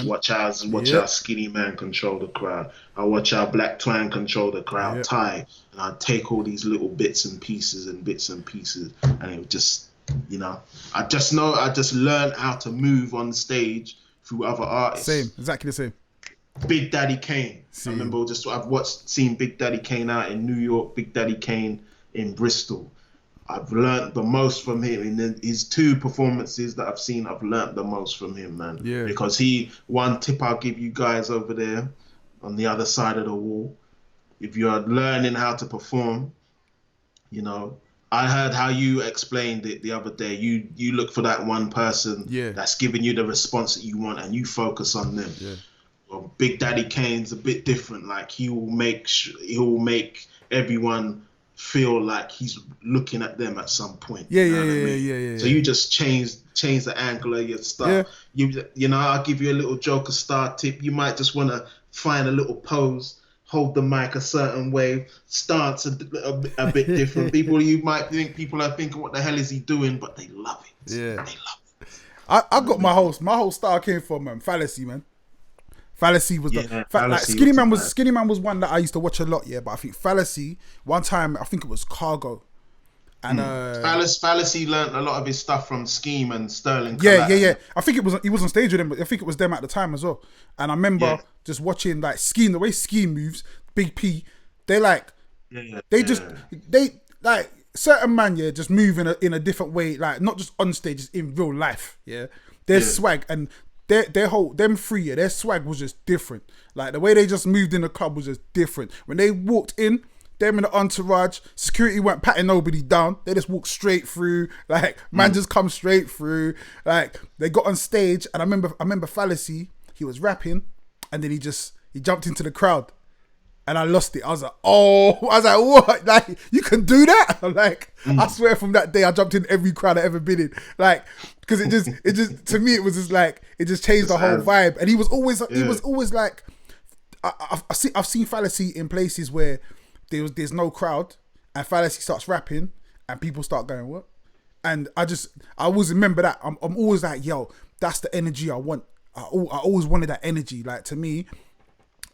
B: Watch how Skinny Man control the crowd. I watch how Black Twang control the crowd. Ty, and I take all these little bits and pieces, and it would just, I just learned how to move on stage through other artists.
A: Exactly the same.
B: Big Daddy Kane. I remember I've seen Big Daddy Kane out in New York, Big Daddy Kane in Bristol. I've learned the most from him. In his two performances that I've seen, I've learned the most from him, man. Yeah. Because one tip I'll give you guys over there on the other side of the wall, if you're learning how to perform, I heard how you explained it the other day. You look for that one person that's giving you the response that you want, and you focus on them. Yeah. Well, Big Daddy Kane's a bit different. Like he will make everyone feel like he's looking at them at some point. Yeah. So you just change the angle of your stuff. Yeah. I'll give you a little Joker Starr tip. You might just want to find a little pose, hold the mic a certain way, stance a bit different. You might think people are thinking, what the hell is he doing? But they love it. Yeah. They love it.
A: I got my whole style came from Fallacy, man. Fallacy was Skinny Man was one that I used to watch a lot, but I think Fallacy, one time, I think it was Cargo. And
B: Fallacy learned a lot of his stuff from Scheme and Sterling.
A: Yeah. I think he was on stage with them, but I think it was them at the time as well. And I remember just watching like Scheme, the way Scheme moves, Big P, they certain man, just move in a different way, like not just on stage, just in real life. Yeah. Their swag and them three, their swag was just different. Like the way they just moved in the club was just different. When they walked in, them in the entourage, security weren't patting nobody down. They just walked straight through. Like man just come straight through. Like they got on stage, and I remember Fallacy, he was rapping, and then he jumped into the crowd. And I lost it. I was like, what? Like, you can do that? Like, I swear from that day, I jumped in every crowd I ever been in. Like, because it just, to me, it was just like, it just changed the whole vibe. And he was always like, I've seen Fallacy in places where there's no crowd, and Fallacy starts rapping, and people start going, what? And I always remember that. I'm always like, yo, that's the energy I want. I always wanted that energy. Like, to me,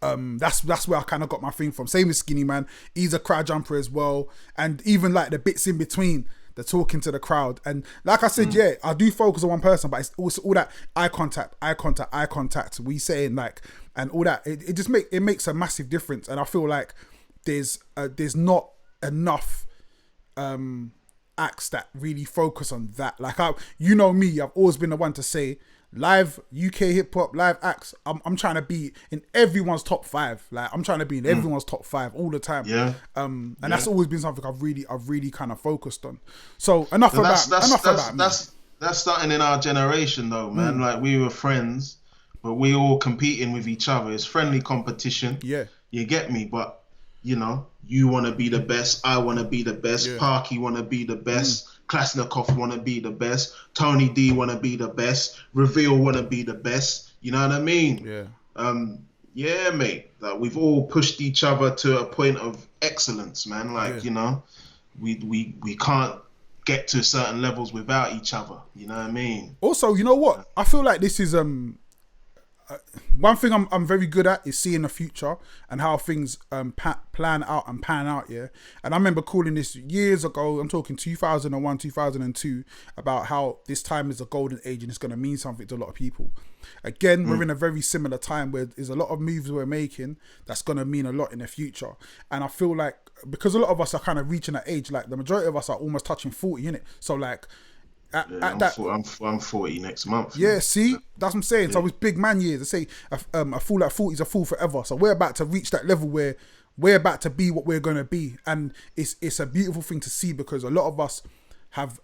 A: that's where I kind of got my thing from. Same with Skinny Man. He's a crowd jumper as well. And even like the bits in between, the talking to the crowd. And like I said, I do focus on one person, but it's also all that eye contact, we saying like, and all that. It just makes a massive difference. And I feel like there's not enough acts that really focus on that. Like you know me, I've always been the one to say live UK hip hop, live acts. I'm trying to be in everyone's top 5. Like I'm trying to be in everyone's top 5 all the time.
B: Yeah.
A: And that's always been something I've really kind of focused on. So enough about me.
B: That's starting in our generation though, man. Like we were friends, but we all competing with each other. It's friendly competition.
A: Yeah.
B: You get me? But you know, you want to be the best. I want to be the best.
A: Yeah.
B: Parky want to be the best. Klasnikov want to be the best. Tony D want to be the best. Reveal want to be the best. You know what I mean?
A: Yeah.
B: Yeah, mate. Like we've all pushed each other to a point of excellence, man. Like you know, we can't get to certain levels without each other. You know what I mean?
A: Also, you know what? I feel like this is one thing I'm very good at is seeing the future and how things plan out and pan out, yeah. And I remember calling this years ago, I'm talking 2001, 2002, about how this time is a golden age and it's going to mean something to a lot of people. Again, we're in a very similar time where there's a lot of moves we're making that's going to mean a lot in the future. And I feel like, because a lot of us are kind of reaching that age, like the majority of us are almost touching 40, innit? So like,
B: I'm 40 next month.
A: Yeah, see, that's what I'm saying. So it's big man years. I say a fool at 40 is a fool forever. So we're about to reach that level where we're about to be what we're gonna be, and it's a beautiful thing to see, because a lot of us have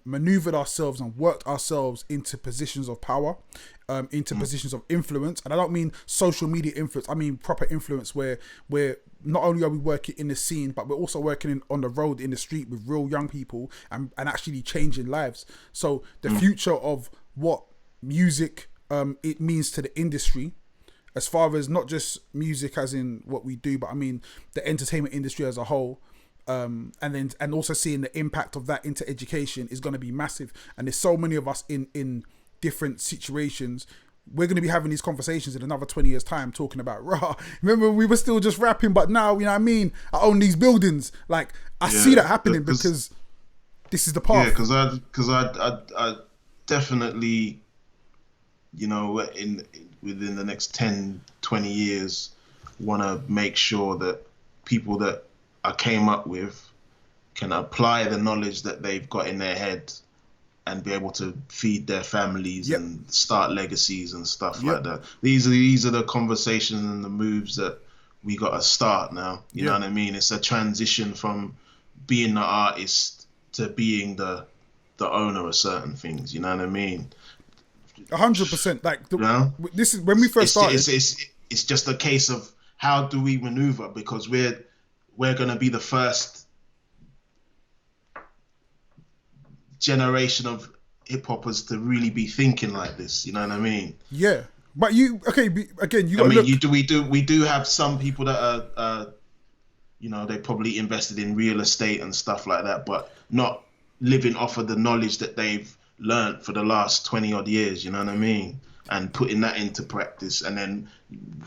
A: maneuvered ourselves and worked ourselves into positions of power, into positions of influence. And I don't mean social media influence. I mean proper influence, where not only are we working in the scene, but we're also working on the road, in the street with real young people and actually changing lives. So the future of what music it means to the industry, as far as not just music as in what we do, but I mean the entertainment industry as a whole, and also seeing the impact of that into education, is going to be massive. And there's so many of us in different situations. We're going to be having these conversations in another 20 years time, talking about, rah, remember we were still just rapping, but now, you know what I mean, I own these buildings. Like I see that happening, because this is the path.
B: Yeah, because I definitely, you know, within the next 10, 20 years, want to make sure that people that I came up with can apply the knowledge that they've got in their head and be able to feed their families and start legacies and stuff like that. These are the conversations and the moves that we got to start now. You know what I mean? It's a transition from being the artist to being the owner of certain things. You know what I mean?
A: 100%. Like this is when we first started.
B: It's just a case of how do we maneuver, because we're gonna be the first generation of hip hoppers to really be thinking like this. You know what I mean? Yeah,
A: but we
B: do have some people that are you know, they probably invested in real estate and stuff like that, but not living off of the knowledge that they've learned for the last 20 odd years. You know what I mean? And putting that into practice, and then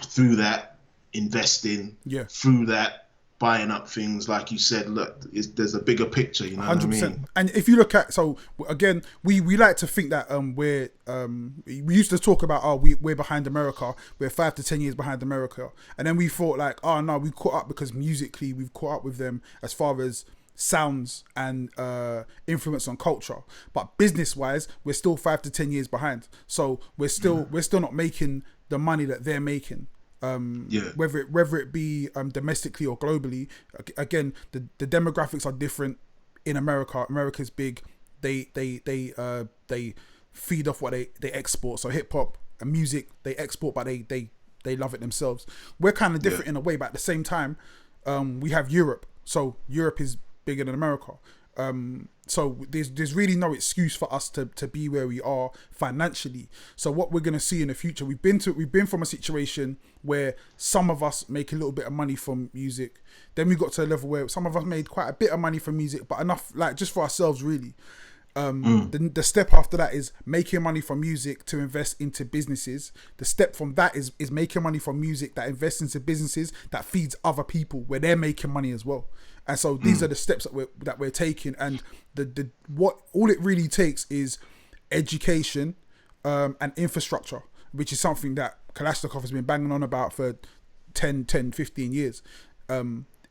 B: through that investing, through that buying up things, like you said. Look, there's a bigger picture, you know 100%. What I mean?
A: And if you look at, so again, we like to think that we used to talk about, we're behind America, we're 5 to 10 years behind America, and then we thought like, oh no, we caught up because musically we've caught up with them as far as sounds and influence on culture, but business wise we're still 5 to 10 years behind. So we're still not making the money that they're making. Whether it be domestically or globally. Again, the demographics are different in America. America's big. They feed off what they export. So hip hop and music, they export, but they love it themselves. We're kind of different in a way, but at the same time, we have Europe. So Europe is bigger than America. So there's really no excuse for us to be where we are financially. So what we're gonna see in the future, we've been from a situation where some of us make a little bit of money from music. Then we got to a level where some of us made quite a bit of money from music, but enough like just for ourselves really. The step after that is making money from music to invest into businesses. The step from that is making money from music that invests into businesses that feeds other people where they're making money as well. And so these are the steps that we're taking, and what all it really takes is education and infrastructure, which is something that Kalashnikov has been banging on about for 10, 15 years.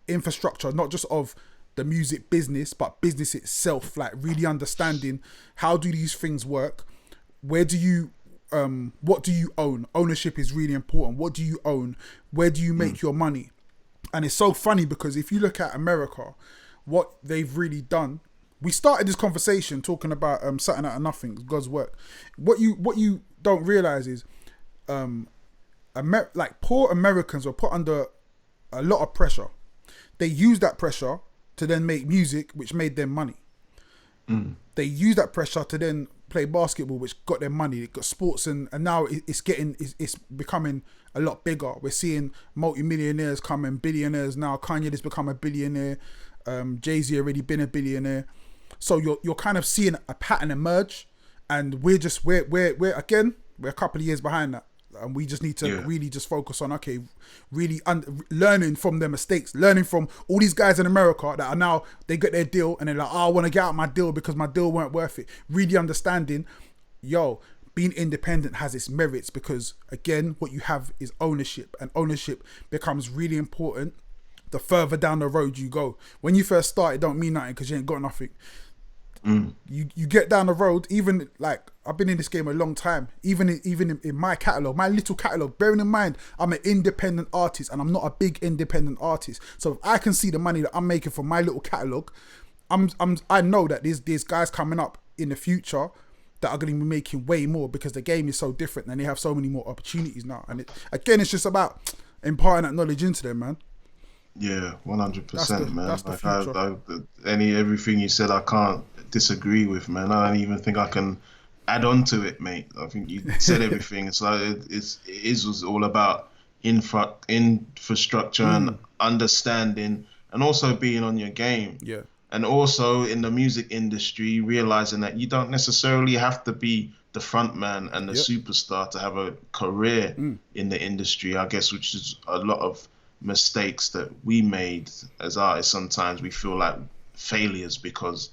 A: infrastructure, not just of the music business, but business itself, like really understanding how do these things work, where do you what do you own? Ownership is really important. What do you own? Where do you make your money? And it's so funny because if you look at America, what they've really done, we started this conversation talking about something out of nothing, God's work. What you don't realize is like poor Americans were put under a lot of pressure. They used that pressure to then make music, which made them money. They used that pressure to then play basketball, which got them money. It got sports, and now it's becoming a lot bigger. We're seeing multi-millionaires coming, billionaires now. Kanye has become a billionaire. Jay-Z already been a billionaire. So you're kind of seeing a pattern emerge, and we're again, we're a couple of years behind that. And we just need to really just focus on, okay, really learning from their mistakes, learning from all these guys in America that are now, they get their deal and they're like, oh, I want to get out my deal because my deal weren't worth it. Really understanding, being independent has its merits, because again, what you have is ownership, and ownership becomes really important the further down the road you go. When you first start, it don't mean nothing because you ain't got nothing. You get down the road, even like I've been in this game a long time, even in my catalogue, my little catalogue, bearing in mind I'm an independent artist and I'm not a big independent artist. So if I can see the money that I'm making from my little catalogue, I know that there's guys coming up in the future that are going to be making way more, because the game is so different and they have so many more opportunities now. And it's just about imparting that knowledge into them, man.
B: Yeah, 100%, man.
A: That's the future.
B: Everything you said, I can't disagree with, man. I don't even think I can add on to it, mate. I think you said everything. It's like it was all about infrastructure and understanding, and also being on your game.
A: Yeah.
B: And also in the music industry, realizing that you don't necessarily have to be the front man and the superstar to have a career in the industry, I guess, which is a lot of mistakes that we made as artists. Sometimes we feel like failures because,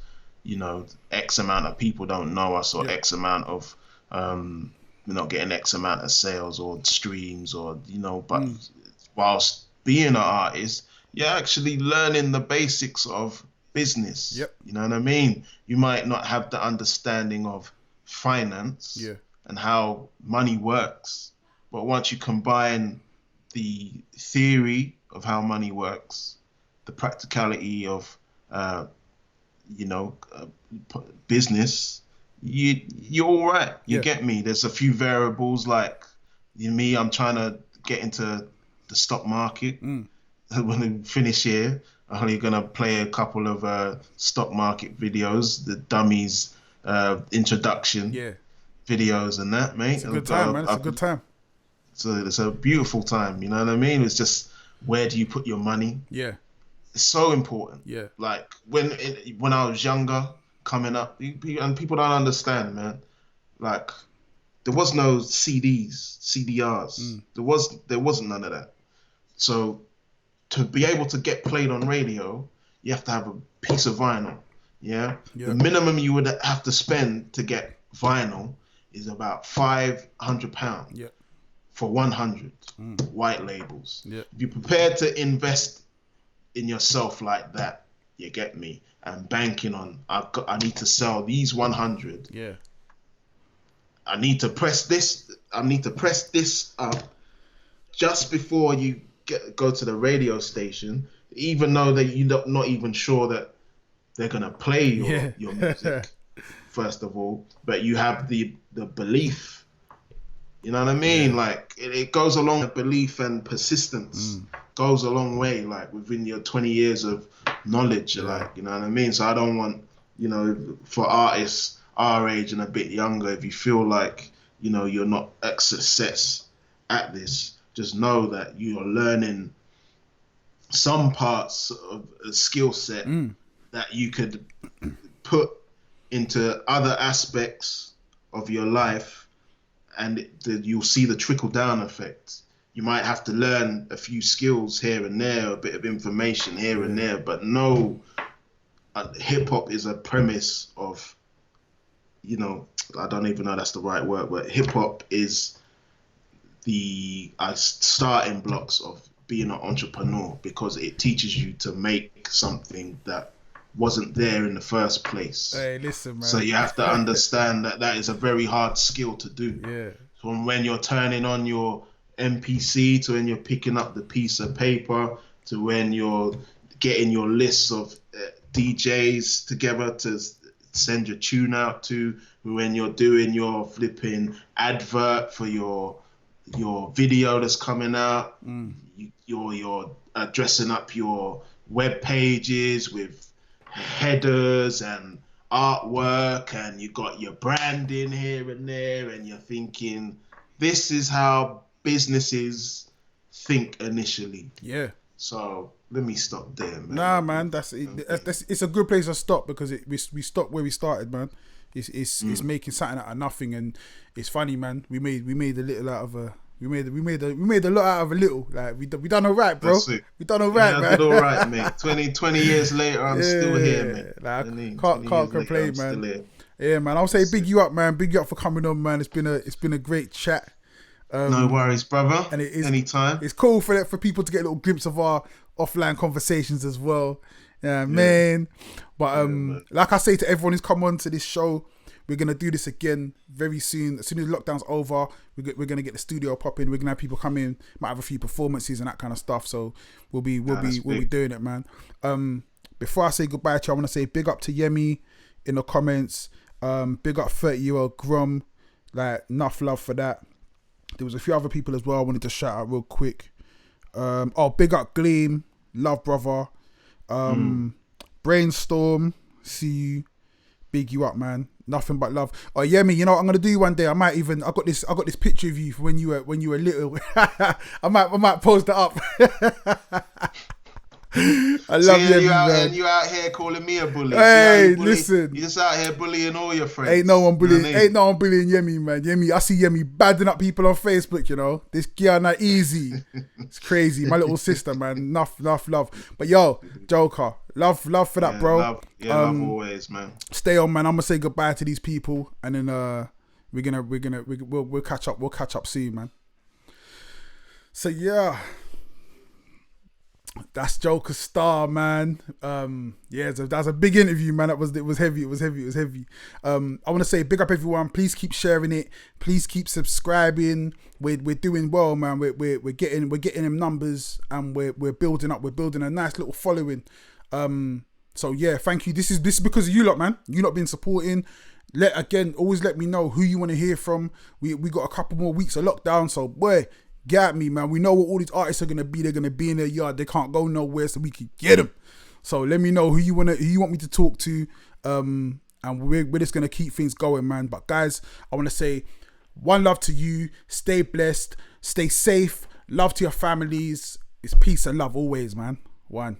B: X amount of people don't know us, or X amount of we're not getting X amount of sales or streams, or but whilst being an artist, you're actually learning the basics of business. You know what I mean? You might not have the understanding of finance and how money works, but once you combine the theory of how money works, the practicality of business, you're all right. You get me? There's a few variables, like me, I'm trying to get into the stock market. When I finish here, I'm only gonna play a couple of stock market videos, the dummies introduction videos and that, mate.
A: It's a good time, man. It's a good time.
B: So it's a beautiful time, you know what I mean? It's just, where do you put your money?
A: Yeah.
B: It's so important.
A: Yeah.
B: Like when I was younger, coming up, and people don't understand, man. Like, there was no CDs, CDRs. There wasn't none of that. So to be able to get played on radio, you have to have a piece of vinyl. Yeah. The minimum you would have to spend to get vinyl is about £500.
A: Yeah.
B: For 100 white labels.
A: Yeah.
B: If you're prepared to invest in yourself like that, you get me, and banking on, I need to sell these 100.
A: Yeah.
B: I need to press this up just before you go to the radio station, even though that you're not even sure that they're gonna play your music first of all, but you have the belief. You know what I mean? Like, it goes along with belief, and persistence goes a long way, like within your 20 years of knowledge, like, you know what I mean? So I don't want, for artists our age and a bit younger, if you feel like, you're not a success at this, just know that you're learning some parts of a skill set that you could put into other aspects of your life, and you'll see the trickle down effect. You might have to learn a few skills here and there, a bit of information here and there, but no, hip hop is a premise of, I don't even know that's the right word, but hip hop is the starting blocks of being an entrepreneur, because it teaches you to make something that wasn't there in the first place.
A: Hey, listen, man.
B: So you have to understand that that is a very hard skill to do.
A: Yeah.
B: From when you're turning on your MPC, to when you're picking up the piece of paper, to when you're getting your lists of DJs together to send your tune out to, when you're doing your flipping advert for your video that's coming out, you're dressing up your web pages with headers and artwork, and you got your branding here and there, and you're thinking, this is how businesses think initially.
A: Yeah.
B: So let me stop there, man.
A: Nah, man, that's it's a good place to stop, because we stopped where we started, man. It's making something out of nothing, and it's funny, man. We made a little out of a. We made a lot out of a little. Like we done all right, bro. We done all right, man.
B: I did all right, mate. 20 years later, I'm still here, mate.
A: Like, can't complain, man. Yeah, man. I'll say big you up, man. Big you up for coming on, man. It's been a great chat.
B: No worries, brother. And it is anytime.
A: It's cool for people to get a little glimpse of our offline conversations as well. Yeah, man. But like I say to everyone who's come on to this show, we're gonna do this again very soon. As soon as lockdown's over, we're gonna get the studio popping. We're gonna have people come in, might have a few performances and that kind of stuff. So we'll be doing it, man. Before I say goodbye to you, I want to say big up to Yemi in the comments. Big up 30-year-old Grum. Like, enough love for that. There was a few other people as well I wanted to shout out real quick. Big up Gleam, love brother. Brainstorm, see you. Big you up, man. Nothing but love. Oh yeah, me. You know what I'm gonna do one day? I got this picture of you when you were little. I might post it up. I love you, man.
B: And you out here calling me a bully.
A: Hey, listen.
B: You just out here bullying all your friends.
A: Ain't no one bullying Yemi, man. Yemi, I see Yemi badding up people on Facebook, you know. This girl not easy. It's crazy. My little sister, man. Enough love. But yo, Joker, love for that, bro.
B: Love always, man.
A: Stay on, man. I'm gonna say goodbye to these people, and then we'll catch up. We'll catch up soon, man. So yeah. That's Joker Starr, man. That's a big interview, man. It was heavy. I want to say big up everyone. Please keep sharing it. Please keep subscribing. We're doing well, man. We're getting them numbers, and we're building up. We're building a nice little following. So yeah, thank you. This is because of you lot, man. You lot been supporting. Always let me know who you want to hear from. We got a couple more weeks of lockdown, so boy. Get at me, man. We know what all these artists are gonna be. They're gonna be in their yard. They can't go nowhere, so we can get them. So let me know who you want me to talk to, and we're just gonna keep things going, man. But guys, I want to say one love to you. Stay blessed. Stay safe. Love to your families. It's peace and love always, man. One.